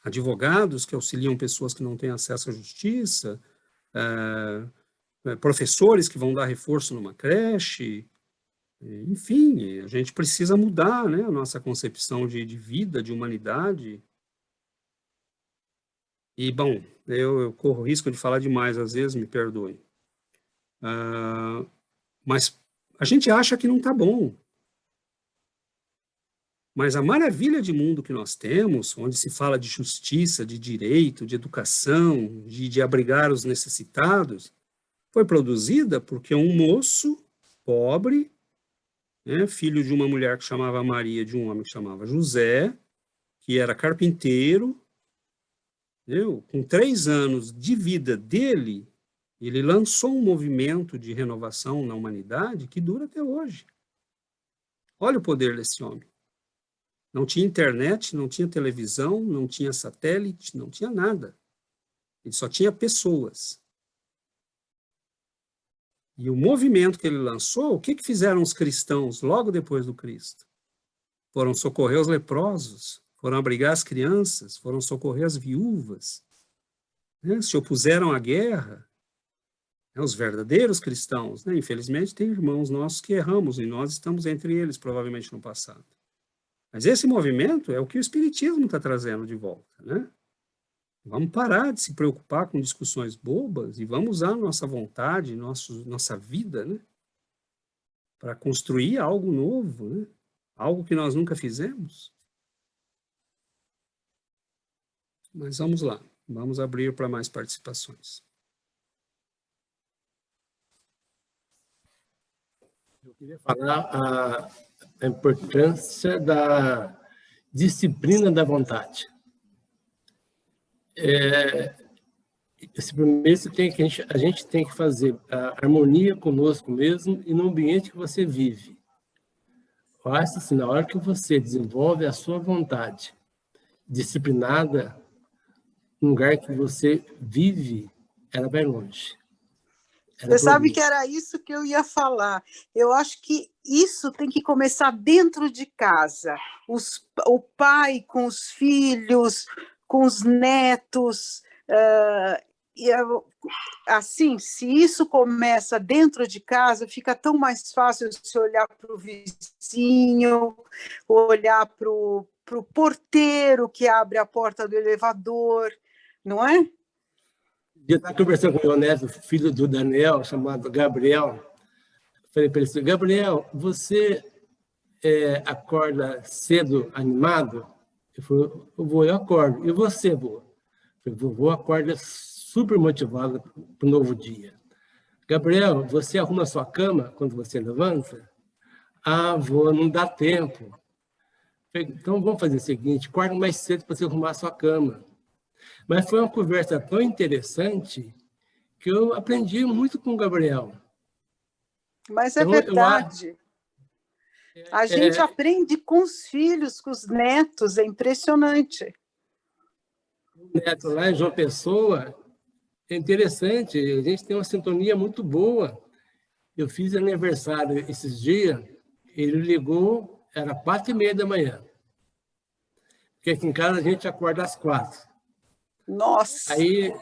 Advogados que auxiliam pessoas que não têm acesso à justiça, professores que vão dar reforço numa creche, enfim, a gente precisa mudar, a nossa concepção de vida, de humanidade. E, bom, eu corro risco de falar demais às vezes, me perdoem. Mas a gente acha que não está bom. Mas a maravilha de mundo que nós temos, onde se fala de justiça, de direito, de educação, de abrigar os necessitados, foi produzida porque um moço pobre, filho de uma mulher que chamava Maria, de um homem que chamava José, que era carpinteiro, com 3 anos de vida dele, ele lançou um movimento de renovação na humanidade que dura até hoje. Olha o poder desse homem. Não tinha internet, não tinha televisão, não tinha satélite, não tinha nada. Ele só tinha pessoas. E o movimento que ele lançou, o que fizeram os cristãos logo depois do Cristo? Foram socorrer os leprosos, foram abrigar as crianças, foram socorrer as viúvas, se opuseram à guerra. Os verdadeiros cristãos, infelizmente tem irmãos nossos que erramos, e nós estamos entre eles, provavelmente no passado. Mas esse movimento é o que o Espiritismo está trazendo de volta, Vamos parar de se preocupar com discussões bobas e vamos usar nossa vontade, nossa vida, para construir algo novo, algo que nós nunca fizemos. Mas vamos lá, vamos abrir para mais participações. Eu queria falar a importância da disciplina da vontade. Esse primeiro a gente tem que fazer a harmonia conosco mesmo e no ambiente que você vive. Eu acho assim, na hora que você desenvolve a sua vontade disciplinada, no lugar que você vive, ela vai longe. Você sabe que era isso que eu ia falar. Eu acho que isso tem que começar dentro de casa. O pai com os filhos, com os netos. Assim, se isso começa dentro de casa, fica tão mais fácil você olhar para o vizinho, olhar para o porteiro que abre a porta do elevador, não é? Eu estava conversando com o meu neto, filho do Daniel, chamado Gabriel. Falei para ele assim, Gabriel, você acorda cedo, animado? Ele falou, eu acordo. E você, vô? Eu falei, vovô acorda super motivado para o novo dia. Gabriel, você arruma a sua cama quando você levanta? Ah, vô, não dá tempo. Então, vamos fazer o seguinte, acorda mais cedo para você arrumar a sua cama. Mas foi uma conversa tão interessante que eu aprendi muito com o Gabriel. Mas é Então, verdade. A gente aprende com os filhos, com os netos, é impressionante. O neto lá em João Pessoa, é interessante, a gente tem uma sintonia muito boa. Eu fiz aniversário esses dias, ele ligou, era 4h30 da manhã. Porque aqui em casa a gente acorda às 4. Nossa! Aí,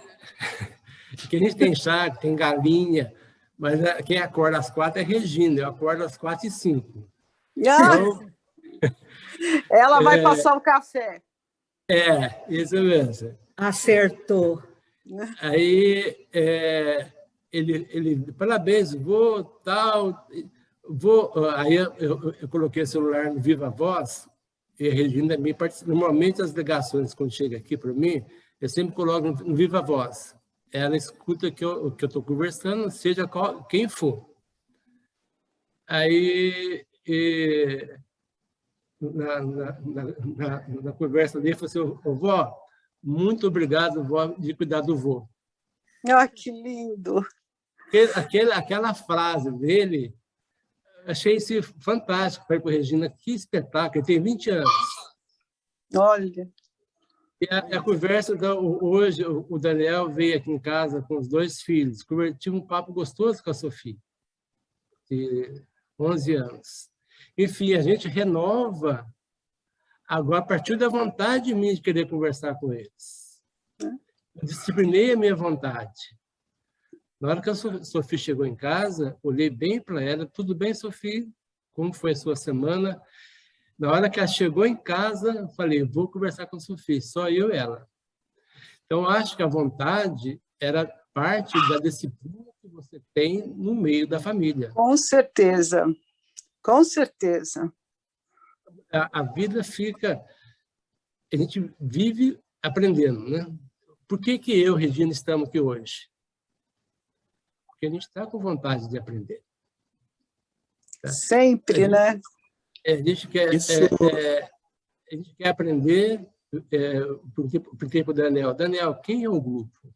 que a gente tem chácara, tem galinha, mas quem acorda às 4 é Regina, eu acordo às 4h05. Então, ela vai passar o café. Isso mesmo. Acertou. Aí, ele parabéns, vou, tal, vou. Aí eu coloquei o celular no Viva Voz, e a Regina também participa. Normalmente, as ligações, quando chega aqui para mim, eu sempre coloco no Viva Voz. Ela escuta que eu estou conversando, seja quem for. Aí, na conversa dele, falou assim, vó, muito obrigado, vó, de cuidar do vô. Ah, que lindo! Aquela frase dele, achei isso fantástico. Falei para a Regina, que espetáculo, ele tem 20 anos. Olha. E a conversa, hoje, o Daniel veio aqui em casa com os 2 filhos, tive um papo gostoso com a Sofia, de 11 anos. Enfim, a gente renova agora a partir da vontade de mim de querer conversar com eles. Eu disciplinei a minha vontade. Na hora que a Sofia chegou em casa, olhei bem para ela, tudo bem, Sofia? Como foi a sua semana? Na hora que ela chegou em casa, falei, vou conversar com a Sofia, só eu e ela. Então, acho que a vontade era parte da disciplina que você tem no meio da família. Com certeza, com certeza. A vida fica... A gente vive aprendendo, né? Por que eu, Regina, estamos aqui hoje? Porque a gente está com vontade de aprender. Tá? Sempre, né? A gente quer aprender, por tempo Daniel. Daniel, quem é o grupo?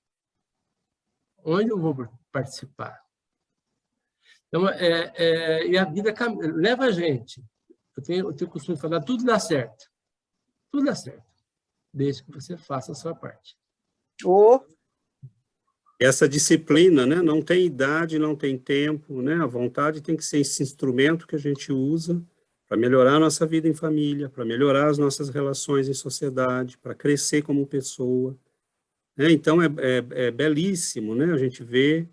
Onde eu vou participar? Então, e a vida leva a gente. Eu tenho o costume de falar, tudo dá certo. Tudo dá certo, desde que você faça a sua parte. Essa disciplina, né? Não tem idade, não tem tempo, né? A vontade tem que ser esse instrumento que a gente usa para melhorar a nossa vida em família, para melhorar as nossas relações em sociedade, para crescer como pessoa. Né? Então, é belíssimo, né? A gente vê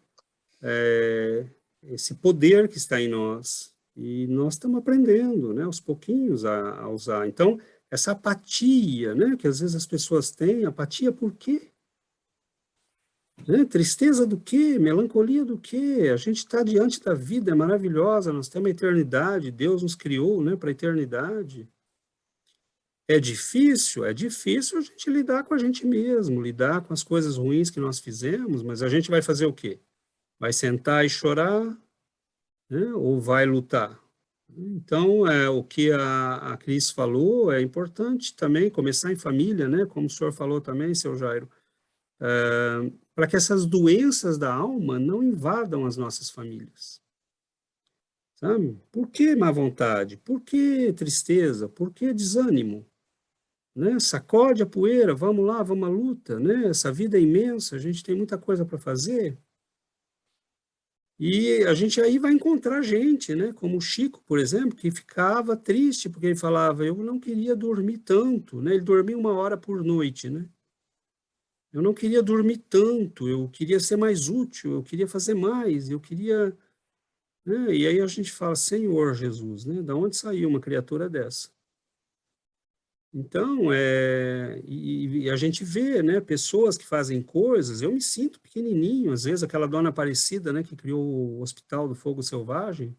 esse poder que está em nós, e nós estamos aprendendo, né? Aos pouquinhos a usar. Então, essa apatia, né? Que às vezes as pessoas têm, apatia por quê? Né? Tristeza do quê? Melancolia do quê? A gente está diante da vida, é maravilhosa, nós temos a eternidade, Deus nos criou, né, para a eternidade. É difícil a gente lidar com a gente mesmo, lidar com as coisas ruins que nós fizemos, mas a gente vai fazer o quê? Vai sentar e chorar, né, ou vai lutar? Então, o que a Cris falou é importante também, começar em família, né, como o senhor falou também, seu Jairo, para que essas doenças da alma não invadam as nossas famílias. Sabe? Por que má vontade? Por que tristeza? Por que desânimo? Né? Sacode a poeira, vamos lá, vamos à luta. Né? Essa vida é imensa, a gente tem muita coisa para fazer. E a gente aí vai encontrar gente, né? Como o Chico, por exemplo, que ficava triste porque ele falava, eu não queria dormir tanto. Né? Ele dormia 1 hora por noite, né? Eu não queria dormir tanto, eu queria ser mais útil, eu queria fazer mais, eu queria... Né? E aí a gente fala, Senhor Jesus, né? Da onde saiu uma criatura dessa? Então, e a gente vê, né? Pessoas que fazem coisas, eu me sinto pequenininho, às vezes aquela dona Aparecida, né? Que criou o Hospital do Fogo Selvagem,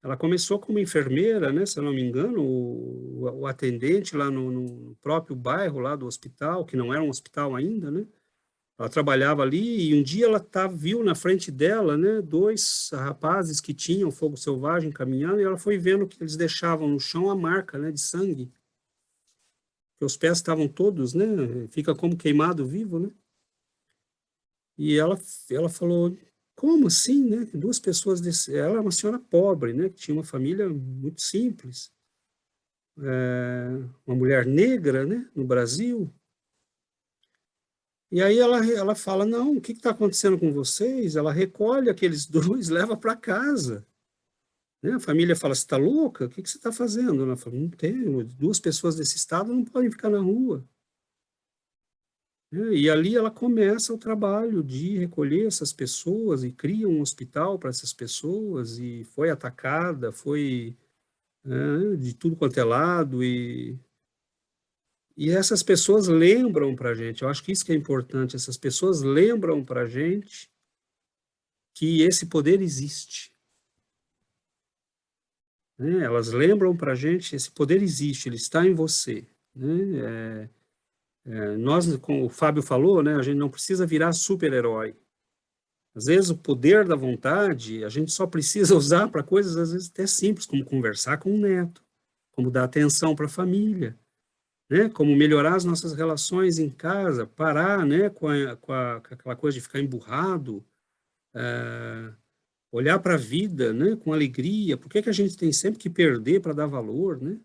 ela começou como enfermeira, né? Se eu não me engano, o atendente lá no próprio bairro lá do hospital, que não era um hospital ainda, né? Ela trabalhava ali e um dia ela viu na frente dela, né, 2 rapazes que tinham fogo selvagem caminhando, e ela foi vendo que eles deixavam no chão a marca, né, de sangue. Que os pés estavam todos, né, fica como queimado vivo, né? E ela falou, como assim, né? 2 pessoas desse... Ela é uma senhora pobre, né, que tinha uma família muito simples. Uma mulher negra, né, no Brasil. E aí ela fala, não, o que está acontecendo com vocês? Ela recolhe aqueles 2, leva para casa. Né? A família fala, você está louca? O que você está fazendo? Ela fala, não tem, 2 pessoas desse estado não podem ficar na rua. E ali ela começa o trabalho de recolher essas pessoas e cria um hospital para essas pessoas, e foi atacada, foi de tudo quanto é lado, e essas pessoas lembram para a gente, eu acho que isso que é importante, essas pessoas lembram para a gente que esse poder existe. Né? Elas lembram para a gente, esse poder existe, ele está em você. Né? Nós, como o Fábio falou, né, a gente não precisa virar super-herói. Às vezes o poder da vontade, a gente só precisa usar para coisas, às vezes, até simples, como conversar com um neto, como dar atenção para a família. Né, como melhorar as nossas relações em casa, parar, né, com aquela coisa de ficar emburrado, olhar para a vida, né, com alegria. Por que a gente tem sempre que perder para dar valor, né?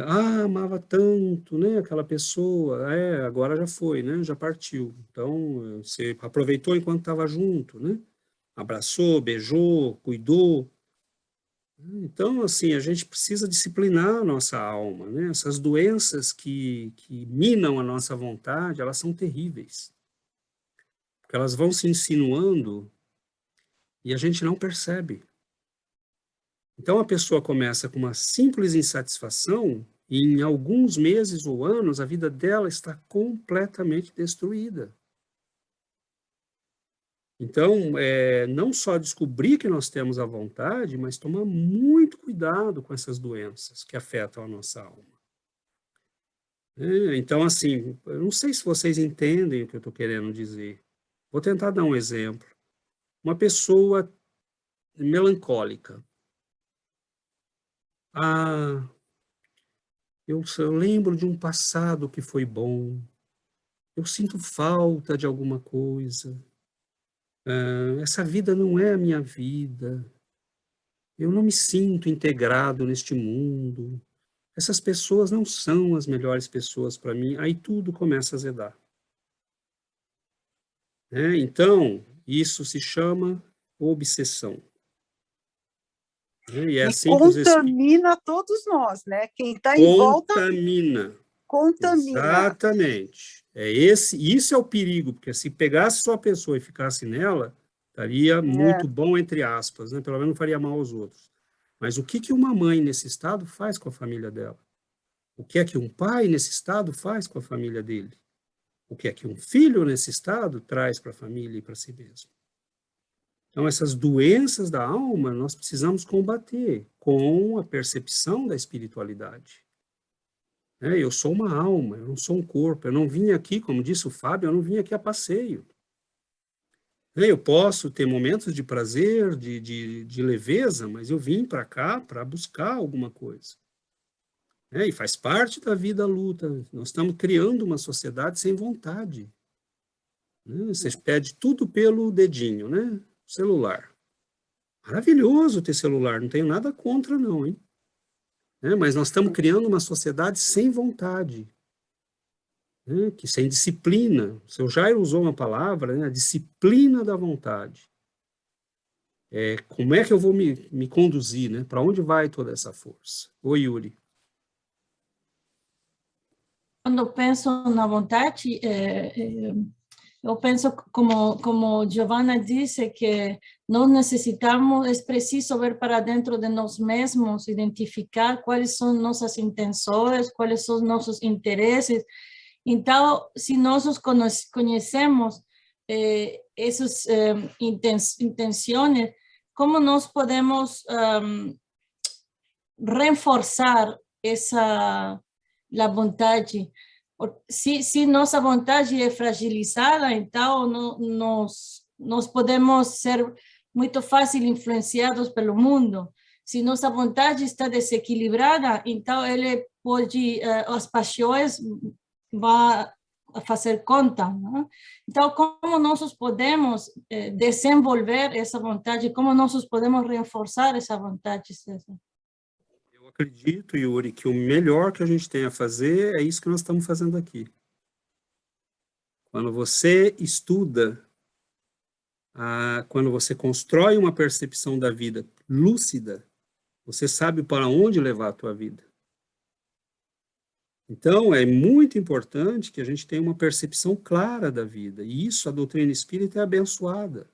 Amava tanto, né, aquela pessoa, agora já foi, né, já partiu. Então, você aproveitou enquanto estava junto, né? Abraçou, beijou, cuidou. Então, assim, a gente precisa disciplinar a nossa alma, né? Essas doenças que minam a nossa vontade, elas são terríveis. Porque elas vão se insinuando e a gente não percebe. Então, a pessoa começa com uma simples insatisfação e em alguns meses ou anos a vida dela está completamente destruída. Então, não só descobrir que nós temos a vontade, mas tomar muito cuidado com essas doenças que afetam a nossa alma. Então, assim, eu não sei se vocês entendem o que eu estou querendo dizer. Vou tentar dar um exemplo. Uma pessoa melancólica. Eu lembro de um passado que foi bom. Eu sinto falta de alguma coisa. Essa vida não é a minha vida. Eu não me sinto integrado neste mundo. Essas pessoas não são as melhores pessoas para mim. Aí tudo começa a azedar. Então, isso se chama obsessão. E é assim contamina todos nós, né? Quem está em volta... Contamina. Exatamente. Isso é o perigo, porque se pegasse só a pessoa e ficasse nela, estaria muito bom, entre aspas, né? Pelo menos não faria mal aos outros. Mas o que uma mãe nesse estado faz com a família dela? O que é que um pai nesse estado faz com a família dele? O que é que um filho nesse estado traz para a família e para si mesmo? Então, essas doenças da alma, nós precisamos combater com a percepção da espiritualidade. Eu sou uma alma, eu não sou um corpo. Eu não vim aqui, como disse o Fábio, eu não vim aqui a passeio. Eu posso ter momentos de prazer, de leveza, mas eu vim para cá para buscar alguma coisa. E faz parte da vida a luta. Nós estamos criando uma sociedade sem vontade. Você pede tudo pelo dedinho, né? Celular. Maravilhoso ter celular, não tenho nada contra não, hein? Mas nós estamos criando uma sociedade sem vontade, que sem disciplina. O seu Jairo usou uma palavra, né? A disciplina da vontade. Como é que eu vou me conduzir, né? Para onde vai toda essa força? Oi, Yuri. Quando penso na vontade, eu penso como Giovanna disse, que nós necessitamos, é preciso ver para dentro de nós mesmos, identificar quais são nossas intenções, quais são nossos interesses. Então, se nós os conhecemos, essas intenções, como nós podemos reforçar a vontade? Se nossa vontade é fragilizada, então nós podemos ser muito fácil influenciados pelo mundo. Se nossa vontade está desequilibrada, então ele pode, as paixões vão fazer conta, né? Então, como nós podemos desenvolver essa vontade, como nós podemos reforçar essa vontade, César? Eu acredito, Yuri, que o melhor que a gente tem a fazer é isso que nós estamos fazendo aqui. Quando você estuda, quando você constrói uma percepção da vida lúcida, você sabe para onde levar a tua vida. Então, é muito importante que a gente tenha uma percepção clara da vida. E isso, a doutrina espírita é abençoada.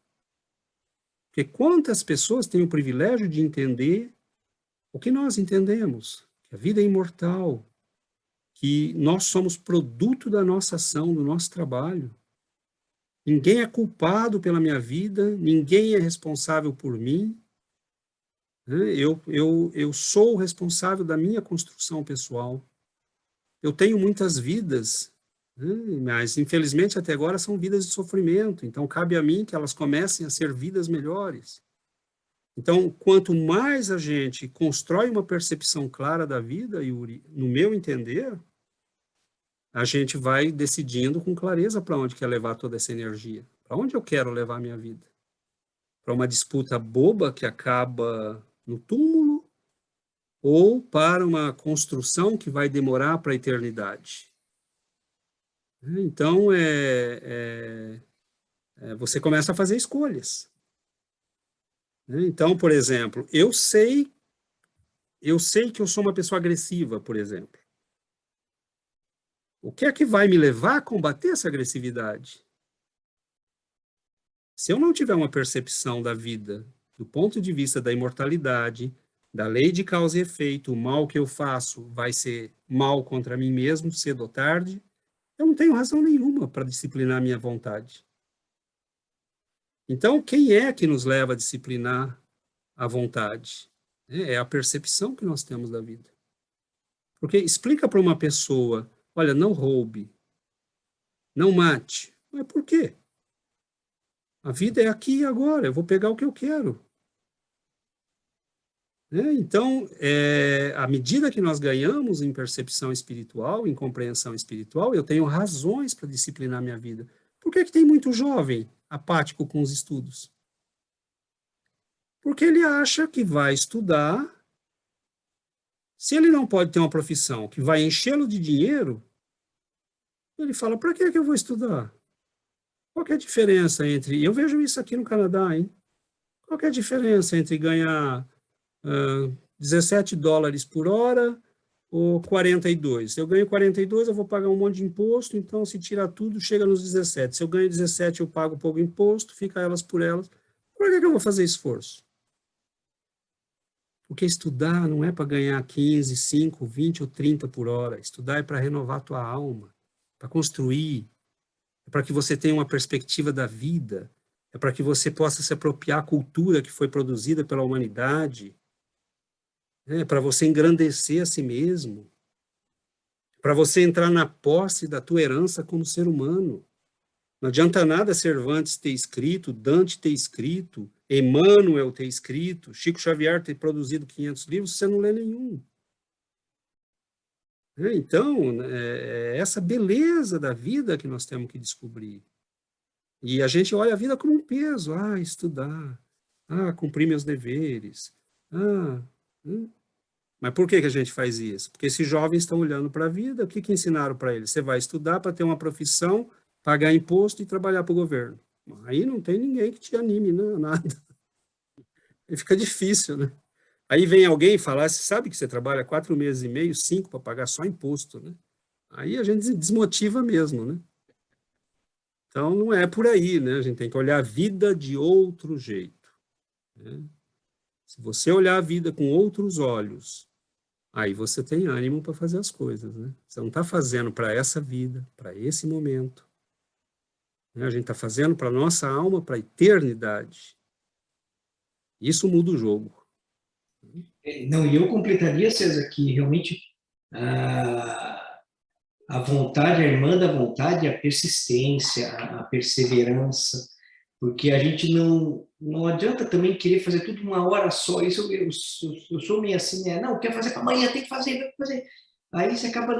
Porque quantas pessoas têm o privilégio de entender o que nós entendemos? Que a vida é imortal, que nós somos produto da nossa ação, do nosso trabalho. Ninguém é culpado pela minha vida, ninguém é responsável por mim. Eu sou o responsável da minha construção pessoal. Eu tenho muitas vidas, mas infelizmente até agora são vidas de sofrimento, então cabe a mim que elas comecem a ser vidas melhores. Então, quanto mais a gente constrói uma percepção clara da vida, Yuri, no meu entender, a gente vai decidindo com clareza para onde quer levar toda essa energia. Para onde eu quero levar a minha vida? Para uma disputa boba que acaba no túmulo ou para uma construção que vai demorar para a eternidade? Então, você começa a fazer escolhas. Então, por exemplo, eu sei que eu sou uma pessoa agressiva, por exemplo. O que é que vai me levar a combater essa agressividade? Se eu não tiver uma percepção da vida do ponto de vista da imortalidade, da lei de causa e efeito, o mal que eu faço vai ser mal contra mim mesmo, cedo ou tarde, eu não tenho razão nenhuma para disciplinar a minha vontade. Então, quem é que nos leva a disciplinar a vontade? É a percepção que nós temos da vida. Porque explica para uma pessoa, olha, não roube, não mate. Mas por quê? A vida é aqui e agora, eu vou pegar o que eu quero. Então, à medida que nós ganhamos em percepção espiritual, em compreensão espiritual, eu tenho razões para disciplinar minha vida. Por que tem muito jovem apático com os estudos? Porque ele acha que vai estudar, se ele não pode ter uma profissão que vai enchê-lo de dinheiro, ele fala, para que eu vou estudar? Qual que é a diferença entre... Eu vejo isso aqui no Canadá, hein? Qual que é a diferença entre ganhar $17 por hora ou 42? Se eu ganho 42, eu vou pagar um monte de imposto, então se tirar tudo, chega nos 17. Se eu ganho 17, eu pago pouco imposto, fica elas por elas. Por que eu vou fazer esforço? Porque estudar não é para ganhar 15, 5, 20 ou 30 por hora. Estudar é para renovar a tua alma, para construir, é para que você tenha uma perspectiva da vida, é para que você possa se apropriar da cultura que foi produzida pela humanidade, para você engrandecer a si mesmo, para você entrar na posse da tua herança como ser humano. Não adianta nada Cervantes ter escrito, Dante ter escrito, Emmanuel ter escrito, Chico Xavier ter produzido 500 livros, você não lê nenhum. Então, é essa beleza da vida que nós temos que descobrir. E a gente olha a vida como um peso. Estudar. Cumprir meus deveres. Mas por que a gente faz isso? Porque esses jovens estão olhando para a vida, o que ensinaram para eles? Você vai estudar para ter uma profissão, pagar imposto e trabalhar para o governo. Aí não tem ninguém que te anime, não, nada. Aí fica difícil, né? Aí vem alguém falar, você sabe que você trabalha 4 meses e meio, 5 para pagar só imposto, né? Aí a gente desmotiva mesmo, né? Então não é por aí, né? A gente tem que olhar a vida de outro jeito, né? Se você olhar a vida com outros olhos, aí você tem ânimo para fazer as coisas, né? Você não está fazendo para essa vida, para esse momento. A gente está fazendo para a nossa alma, para a eternidade. Isso muda o jogo. Não, e eu completaria, César, que realmente a a vontade, a irmã da vontade, a persistência, a perseverança, porque a gente não adianta também querer fazer tudo uma hora só. Isso eu sou meio assim, né? Não, quer fazer para amanhã, tem que fazer. Aí você acaba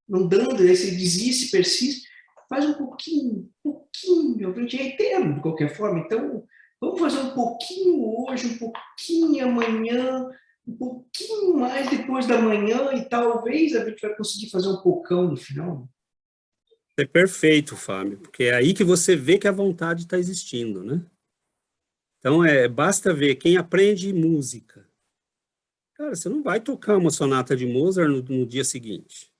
não dando, aí você desiste, persiste, faz um pouquinho, a gente é eterno de qualquer forma, então vamos fazer um pouquinho hoje, um pouquinho amanhã, um pouquinho mais depois da manhã, e talvez a gente vai conseguir fazer um pocão no final. É perfeito, Fábio, porque é aí que você vê que a vontade está existindo, né? Então, basta ver quem aprende música. Cara, você não vai tocar uma sonata de Mozart no dia seguinte.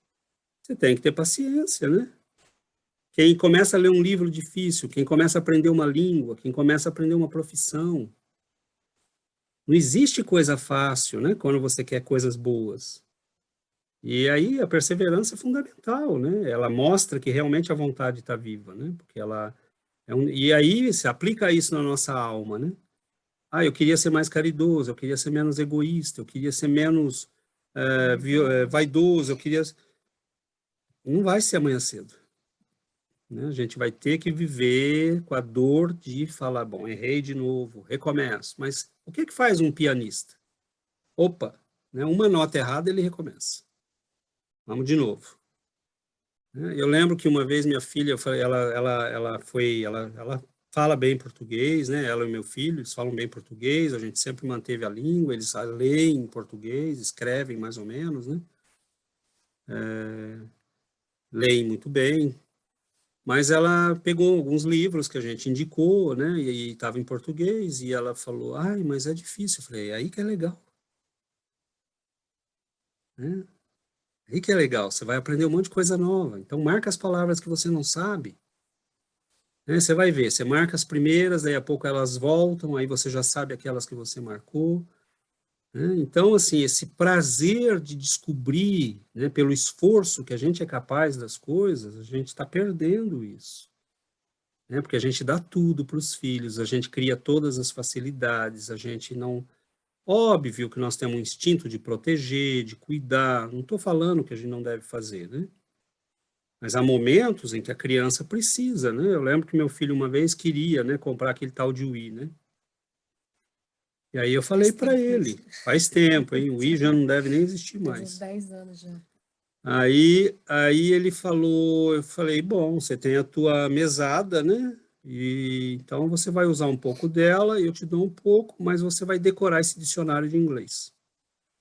Você tem que ter paciência, né? Quem começa a ler um livro difícil, quem começa a aprender uma língua, quem começa a aprender uma profissão. Não existe coisa fácil, né? Quando você quer coisas boas. E aí a perseverança é fundamental, né? Ela mostra que realmente a vontade está viva, né? Porque ela e aí se aplica isso na nossa alma, né? Eu queria ser mais caridoso, eu queria ser menos egoísta, eu queria ser menos vaidoso, eu queria... Não vai ser amanhã cedo, né? A gente vai ter que viver com a dor de falar, bom, errei de novo, recomeço. Mas o que faz um pianista? Opa, né? Uma nota errada, ele recomeça. Vamos de novo. Eu lembro que uma vez minha filha, ela fala bem português, né? Ela e meu filho, eles falam bem português, a gente sempre manteve a língua, eles leem em português, escrevem mais ou menos, né? Leem muito bem, mas ela pegou alguns livros que a gente indicou, né? E estava em português, e ela falou, mas é difícil. Eu falei, aí que é legal. Né? Aí que é legal, você vai aprender um monte de coisa nova. Então, marca as palavras que você não sabe. Né? Você vai ver, você marca as primeiras, daí a pouco elas voltam, aí você já sabe aquelas que você marcou. Né? Então, assim, esse prazer de descobrir, né, pelo esforço que a gente é capaz das coisas, a gente está perdendo isso. Né? Porque a gente dá tudo para os filhos, a gente cria todas as facilidades, a gente não... Óbvio que nós temos um instinto de proteger, de cuidar, não estou falando que a gente não deve fazer, né? Mas há momentos em que a criança precisa, né? Eu lembro que meu filho uma vez queria, né, comprar aquele tal de Wii, né? E aí eu falei para ele, faz tempo, hein? O Wii já não deve nem existir mais. Uns 10 anos já. Aí ele falou, eu falei, bom, você tem a tua mesada, né? E então você vai usar um pouco dela, eu te dou um pouco, mas você vai decorar esse dicionário de inglês.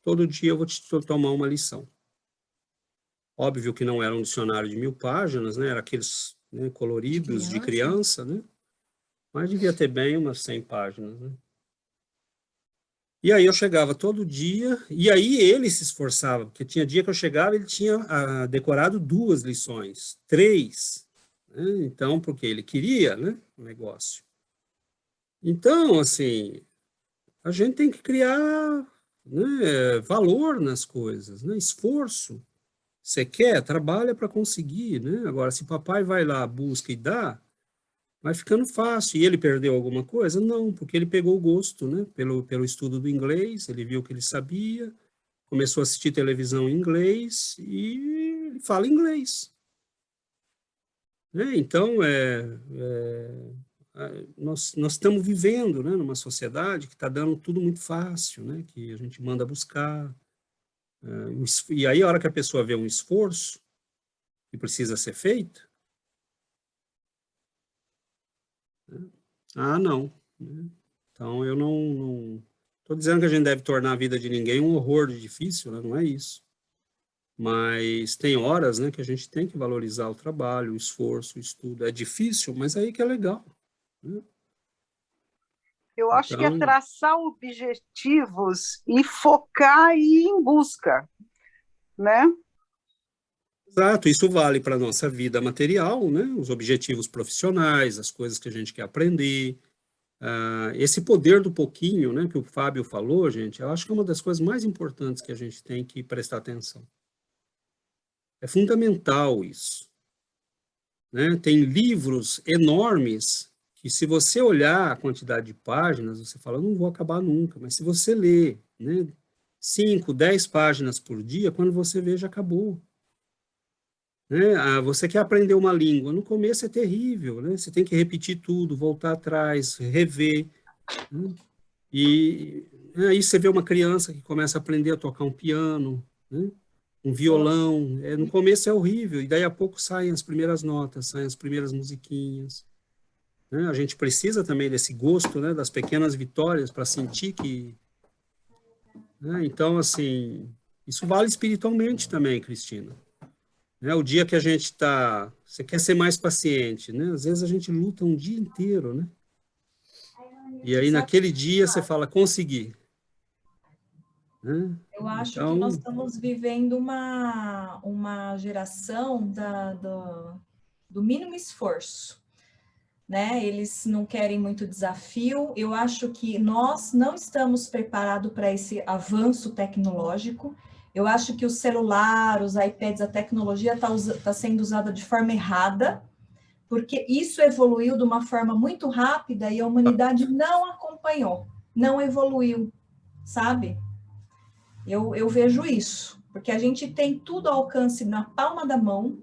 Todo dia eu vou te tomar uma lição. Óbvio que não era um dicionário de 1000 páginas, né? Era aqueles, né, coloridos de criança, né? Mas devia ter bem umas 100 páginas, né? E aí eu chegava todo dia, e aí ele se esforçava, porque tinha dia que eu chegava, ele tinha decorado 2 lições, 3. Né? Então, porque ele queria, né, o negócio. Então, assim, a gente tem que criar, né, valor nas coisas, né, esforço. Você quer, trabalha para conseguir, né? Agora, se papai vai lá, busca e dá, vai ficando fácil. E ele perdeu alguma coisa? Não, porque ele pegou o gosto, né? Pelo estudo do inglês, ele viu que ele sabia, começou a assistir televisão em inglês e ele fala inglês. Né? Então, nós estamos vivendo, né, numa sociedade que está dando tudo muito fácil, né? Que a gente manda buscar. E aí, a hora que a pessoa vê um esforço que precisa ser feito, né? Não. Né? Então, eu não estou dizendo que a gente deve tornar a vida de ninguém um horror de difícil, né? Não é isso. Mas tem horas, né, que a gente tem que valorizar o trabalho, o esforço, o estudo. É difícil, mas aí que é legal. Né? Eu acho que é traçar objetivos e focar e ir em busca, né? Exato, isso vale para a nossa vida material, né? Os objetivos profissionais, as coisas que a gente quer aprender. Esse poder do pouquinho, né, que o Fábio falou, gente, eu acho que é uma das coisas mais importantes que a gente tem que prestar atenção. É fundamental isso. Né? Tem livros enormes que, se você olhar a quantidade de páginas, você fala, não vou acabar nunca. Mas se você ler, né, 5, 10 páginas por dia, quando você vê, já acabou. Né? Você quer aprender uma língua, no começo é terrível, né? Você tem que repetir tudo, voltar atrás, rever, né? E aí você vê uma criança que começa a aprender a tocar um piano, né? Um violão, no começo é horrível, e daí a pouco saem as primeiras notas, saem as primeiras musiquinhas, né? A gente precisa também desse gosto, né, das pequenas vitórias para sentir que... Né? Então, assim, isso vale espiritualmente também, Cristina. Né? O dia que a gente está... Você quer ser mais paciente, né? Às vezes a gente luta um dia inteiro, né? E aí, naquele dia, você fala, consegui. Né? Eu acho que Então, nós estamos vivendo uma geração do mínimo esforço, né? Eles não querem muito desafio. Eu acho que nós não estamos preparados para esse avanço tecnológico. Eu acho que o celular, os iPads, a tecnologia está sendo usada de forma errada, porque isso evoluiu de uma forma muito rápida e a humanidade não acompanhou, não evoluiu, sabe? Eu vejo isso, porque a gente tem tudo ao alcance na palma da mão,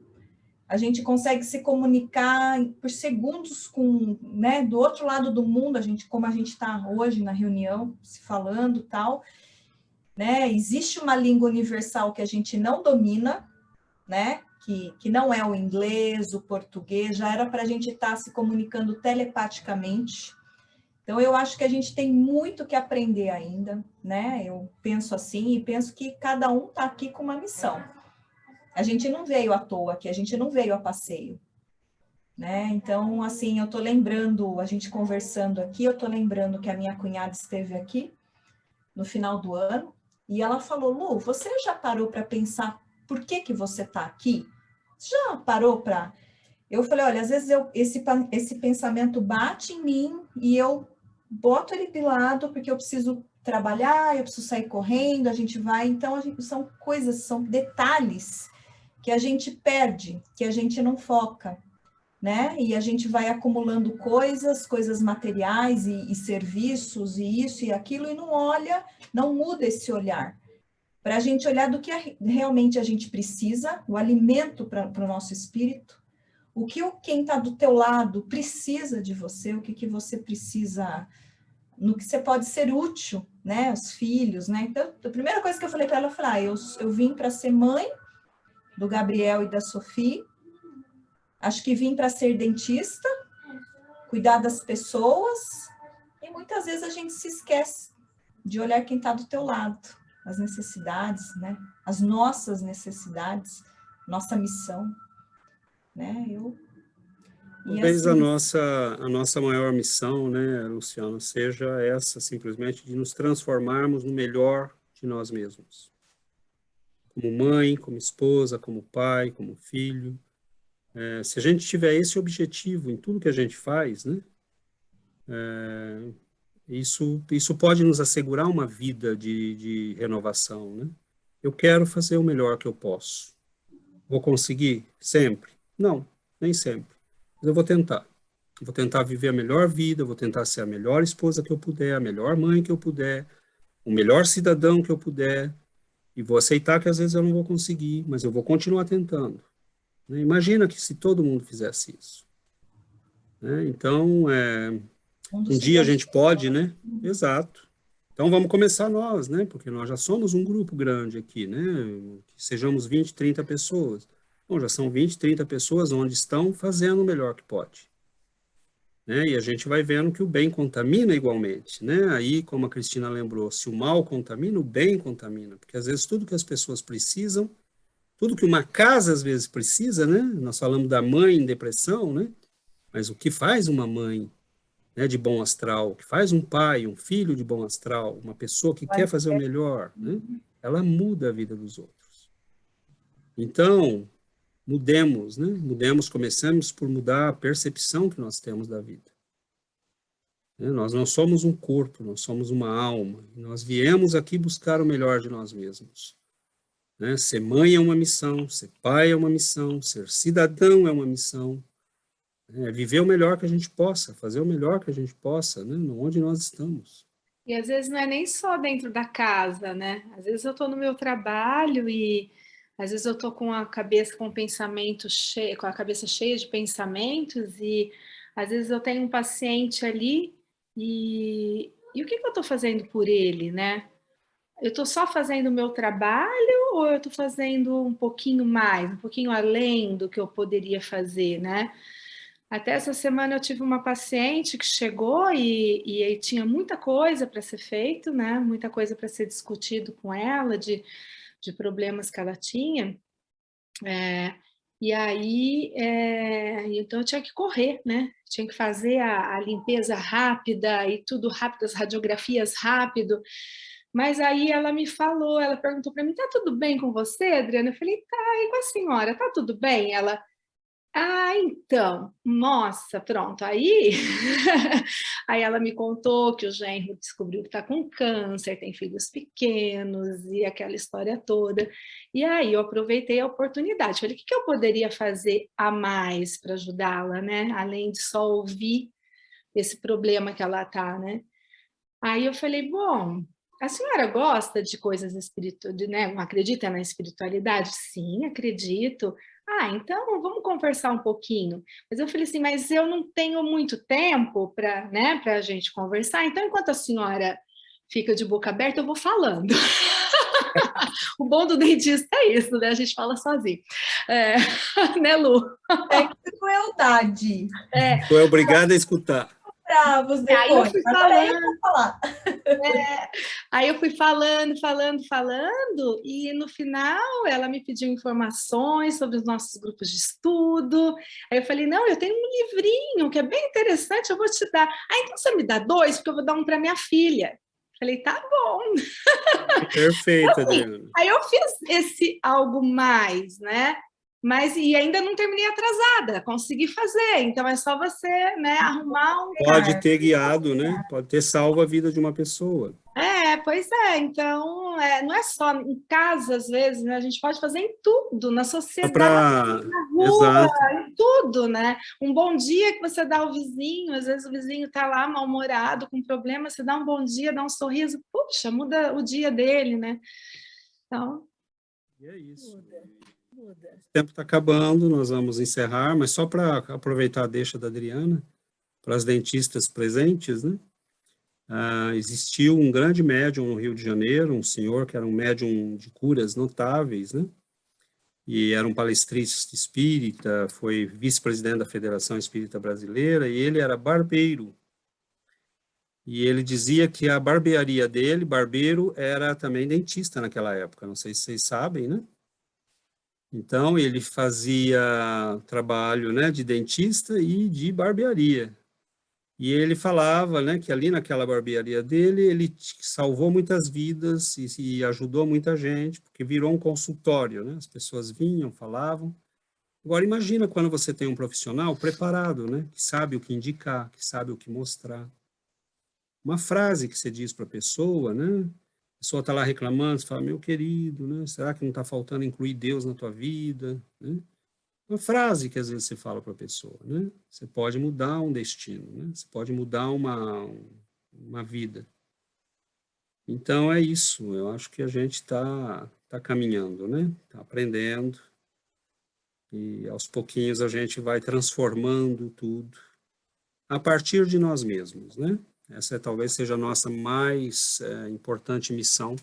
a gente consegue se comunicar por segundos com, né, do outro lado do mundo, como a gente está hoje na reunião, se falando tal, né? Existe uma língua universal que a gente não domina, né? Que não é o inglês, o português, já era para a gente estar se comunicando telepaticamente. Então, eu acho que a gente tem muito que aprender ainda, né? Eu penso assim e penso que cada um está aqui com uma missão. A gente não veio à toa aqui, a gente não veio a passeio, né? Então, assim, eu estou lembrando, a gente conversando aqui, eu estou lembrando que a minha cunhada esteve aqui no final do ano e ela falou, Lu, você já parou para pensar por que você está aqui? Já parou para... Eu falei, olha, às vezes esse pensamento bate em mim e eu boto ele de lado porque eu preciso trabalhar, eu preciso sair correndo, a gente vai... Então, são coisas, são detalhes que a gente perde, que a gente não foca, né? E a gente vai acumulando coisas materiais e serviços e isso e aquilo e não olha, não muda esse olhar. Para a gente olhar do que realmente a gente precisa, o alimento para o nosso espírito, o que quem está do teu lado precisa de você, o que você precisa, no que você pode ser útil, né? Os filhos, né? Então, a primeira coisa que eu falei para ela, eu falei, eu vim para ser mãe do Gabriel e da Sofia, acho que vim para ser dentista, cuidar das pessoas, e muitas vezes a gente se esquece de olhar quem está do teu lado, as necessidades, né? As nossas necessidades, nossa missão, né? Talvez a nossa maior missão, né, Luciana, seja essa, simplesmente, de nos transformarmos no melhor de nós mesmos. Como mãe, como esposa, como pai, como filho. Se a gente tiver esse objetivo em tudo que a gente faz, né, isso pode nos assegurar uma vida de renovação, né? Eu quero fazer o melhor que eu posso. Vou conseguir sempre? Não, nem sempre. Mas eu vou tentar. Eu vou tentar viver a melhor vida, eu vou tentar ser a melhor esposa que eu puder, a melhor mãe que eu puder, o melhor cidadão que eu puder, e vou aceitar que às vezes eu não vou conseguir, mas eu vou continuar tentando. Né? Imagina que se todo mundo fizesse isso. Né? Então, um dia a gente pode, né? Exato. Então vamos começar nós, né? Porque nós já somos um grupo grande aqui, né? Que sejamos 20, 30 pessoas. Bom, já são 20, 30 pessoas onde estão fazendo o melhor que pode. Né? E a gente vai vendo que o bem contamina igualmente, né? Aí, como a Cristina lembrou, se o mal contamina, o bem contamina. Porque às vezes tudo que as pessoas precisam, tudo que uma casa às vezes precisa, né? Nós falamos da mãe em depressão, né? Mas o que faz uma mãe, né, de bom astral, que faz um pai, um filho de bom astral, uma pessoa que quer fazer o melhor, né? Ela muda a vida dos outros. Então, mudemos, né? Mudemos, comecemos por mudar a percepção que nós temos da vida. Nós não somos um corpo, nós somos uma alma. Nós viemos aqui buscar o melhor de nós mesmos. Né? Ser mãe é uma missão, ser pai é uma missão, ser cidadão é uma missão. Viver o melhor que a gente possa, fazer o melhor que a gente possa, né? Onde nós estamos. E às vezes não é nem só dentro da casa, né? Às vezes eu estou no meu trabalho e Às vezes eu estou com a cabeça com pensamento cheio, com a cabeça cheia de pensamentos, e às vezes eu tenho um paciente ali e o que eu estou fazendo por ele, né? Eu estou só fazendo o meu trabalho ou eu estou fazendo um pouquinho mais, um pouquinho além do que eu poderia fazer, né? Até essa semana eu tive uma paciente que chegou e tinha muita coisa para ser feito, né? Muita coisa para ser discutido com ela, de problemas que ela tinha. E aí, então eu tinha que correr, né? Tinha que fazer a limpeza rápida e tudo rápido, as radiografias rápido. Mas aí ela me falou, ela perguntou para mim, tá tudo bem com você, Adriana? Eu falei, tá, e com a senhora, tá tudo bem? Ela, então, nossa, pronto, aí, aí ela me contou que o genro descobriu que está com câncer, tem filhos pequenos e aquela história toda, e aí eu aproveitei a oportunidade, falei, o que eu poderia fazer a mais para ajudá-la, né, além de só ouvir esse problema que ela está, né, aí eu falei, bom, a senhora gosta de coisas espirituais, né? Acredita na espiritualidade? Sim, acredito. Então vamos conversar um pouquinho. Mas eu falei assim, mas eu não tenho muito tempo para, né, para a gente conversar. Então, enquanto a senhora fica de boca aberta, eu vou falando. O bom do dentista é isso, né? A gente fala sozinho. Né, Lu? É crueldade. Tu é obrigada a escutar. Bravos depois. Aí eu fui Agora eu vou falar. Aí eu fui falando, e no final ela me pediu informações sobre os nossos grupos de estudo. Aí eu falei, não, eu tenho um livrinho que é bem interessante, eu vou te dar. Então você me dá 2, porque eu vou dar um para minha filha. Falei, tá bom. Perfeito, Adriana. Aí eu fiz esse algo mais, né? Mas e ainda não terminei atrasada, consegui fazer. Então é só você, né, arrumar um. Pode ter guiado, né? Pode ter salvo a vida de uma pessoa. Pois é. Então não é só em casa, às vezes, né? A gente pode fazer em tudo, na sociedade, na rua, Exato. em tudo, né? Um bom dia que você dá ao vizinho, às vezes o vizinho está lá mal-humorado, com problema, você dá um bom dia, dá um sorriso, puxa, muda o dia dele, né? Então. E é isso. Muda. O tempo está acabando, nós vamos encerrar, mas só para aproveitar a deixa da Adriana, para as dentistas presentes, né? Existiu um grande médium no Rio de Janeiro, um senhor que era um médium de curas notáveis, né? E era um palestrista espírita, foi vice-presidente da Federação Espírita Brasileira, e ele era barbeiro. E ele dizia que a barbearia dele, barbeiro, era também dentista naquela época, não sei se vocês sabem, né? Então, ele fazia trabalho, né, de dentista e de barbearia. E ele falava, né, que ali naquela barbearia dele, ele salvou muitas vidas e ajudou muita gente, porque virou um consultório, né? As pessoas vinham, falavam. Agora, imagina quando você tem um profissional preparado, né, que sabe o que indicar, que sabe o que mostrar. Uma frase que você diz para a pessoa, né? A pessoa está lá reclamando, você fala, meu querido, né? Será que não está faltando incluir Deus na tua vida? Né? Uma frase que às vezes você fala para a pessoa, né? Você pode mudar um destino, né? Você pode mudar uma vida. Então é isso, eu acho que a gente está caminhando, né? Está aprendendo e aos pouquinhos a gente vai transformando tudo a partir de nós mesmos, né? Essa talvez seja a nossa mais importante missão,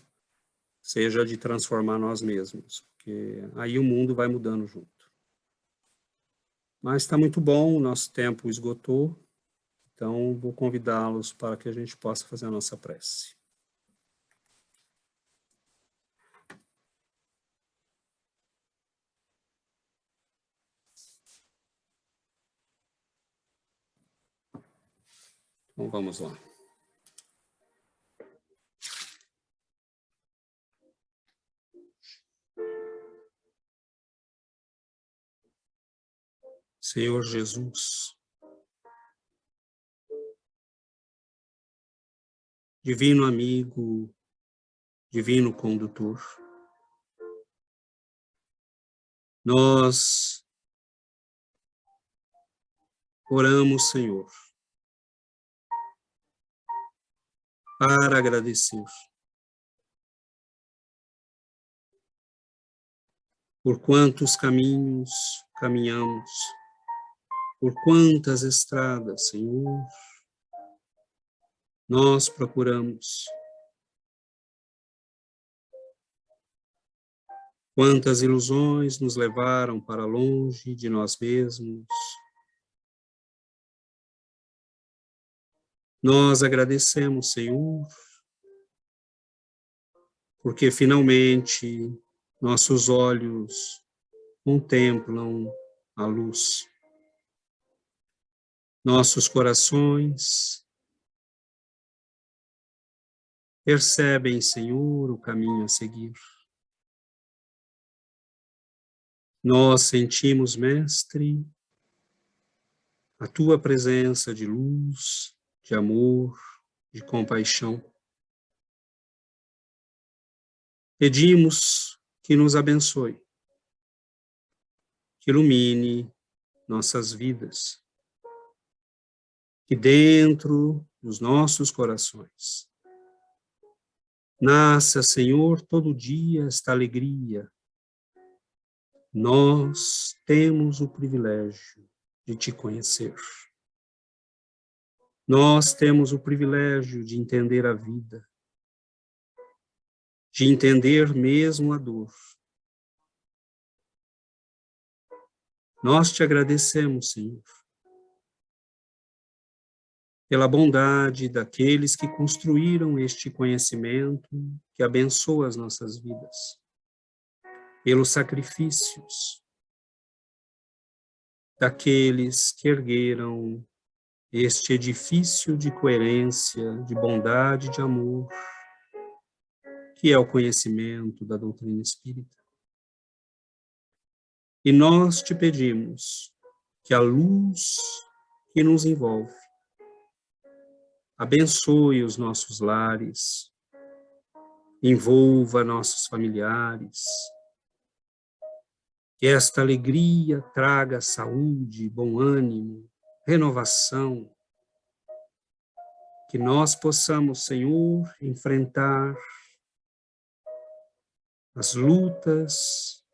seja de transformar nós mesmos, porque aí o mundo vai mudando junto. Mas está muito bom, o nosso tempo esgotou, então vou convidá-los para que a gente possa fazer a nossa prece. Então vamos lá. Senhor Jesus, divino amigo, divino condutor, nós oramos, Senhor, para agradecer por quantos caminhos caminhamos, por quantas estradas, Senhor, nós procuramos. Quantas ilusões nos levaram para longe de nós mesmos. Nós agradecemos, Senhor, porque finalmente nossos olhos contemplam a luz. Nossos corações percebem, Senhor, o caminho a seguir. Nós sentimos, Mestre, a Tua presença de luz, de amor, de compaixão. Pedimos que nos abençoe, que ilumine nossas vidas, que dentro dos nossos corações nasça, Senhor, todo dia esta alegria. Nós temos o privilégio de Te conhecer. Nós temos o privilégio de entender a vida, de entender mesmo a dor. Nós Te agradecemos, Senhor, pela bondade daqueles que construíram este conhecimento que abençoa as nossas vidas, pelos sacrifícios daqueles que ergueram este edifício de coerência, de bondade, de amor, que é o conhecimento da doutrina espírita. E nós Te pedimos que a luz que nos envolve abençoe os nossos lares, envolva nossos familiares, que esta alegria traga saúde, bom ânimo, renovação, que nós possamos, Senhor, enfrentar as lutas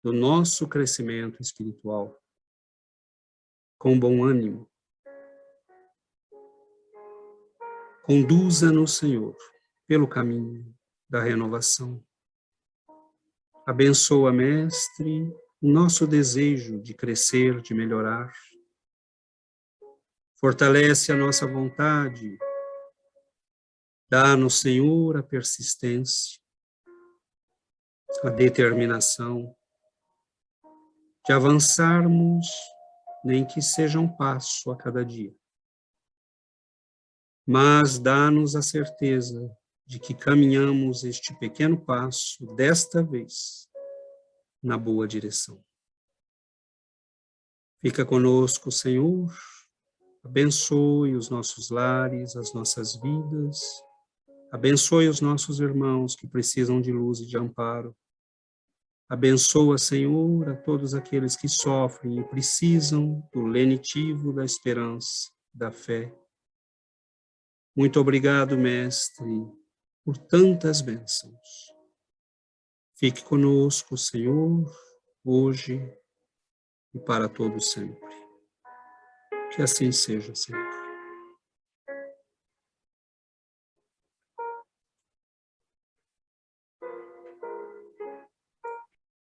do nosso crescimento espiritual com bom ânimo. Conduza-nos, Senhor, pelo caminho da renovação. Abençoa, Mestre, o nosso desejo de crescer, de melhorar. Fortalece a nossa vontade. Dá-nos, Senhor, a persistência, a determinação de avançarmos, nem que seja um passo a cada dia. Mas dá-nos a certeza de que caminhamos este pequeno passo, desta vez, na boa direção. Fica conosco, Senhor, abençoe os nossos lares, as nossas vidas, abençoe os nossos irmãos que precisam de luz e de amparo. Abençoa, Senhor, a todos aqueles que sofrem e precisam do lenitivo da esperança, da fé. Muito obrigado, Mestre, por tantas bênçãos. Fique conosco, Senhor, hoje e para todo sempre. Que assim seja, Senhor.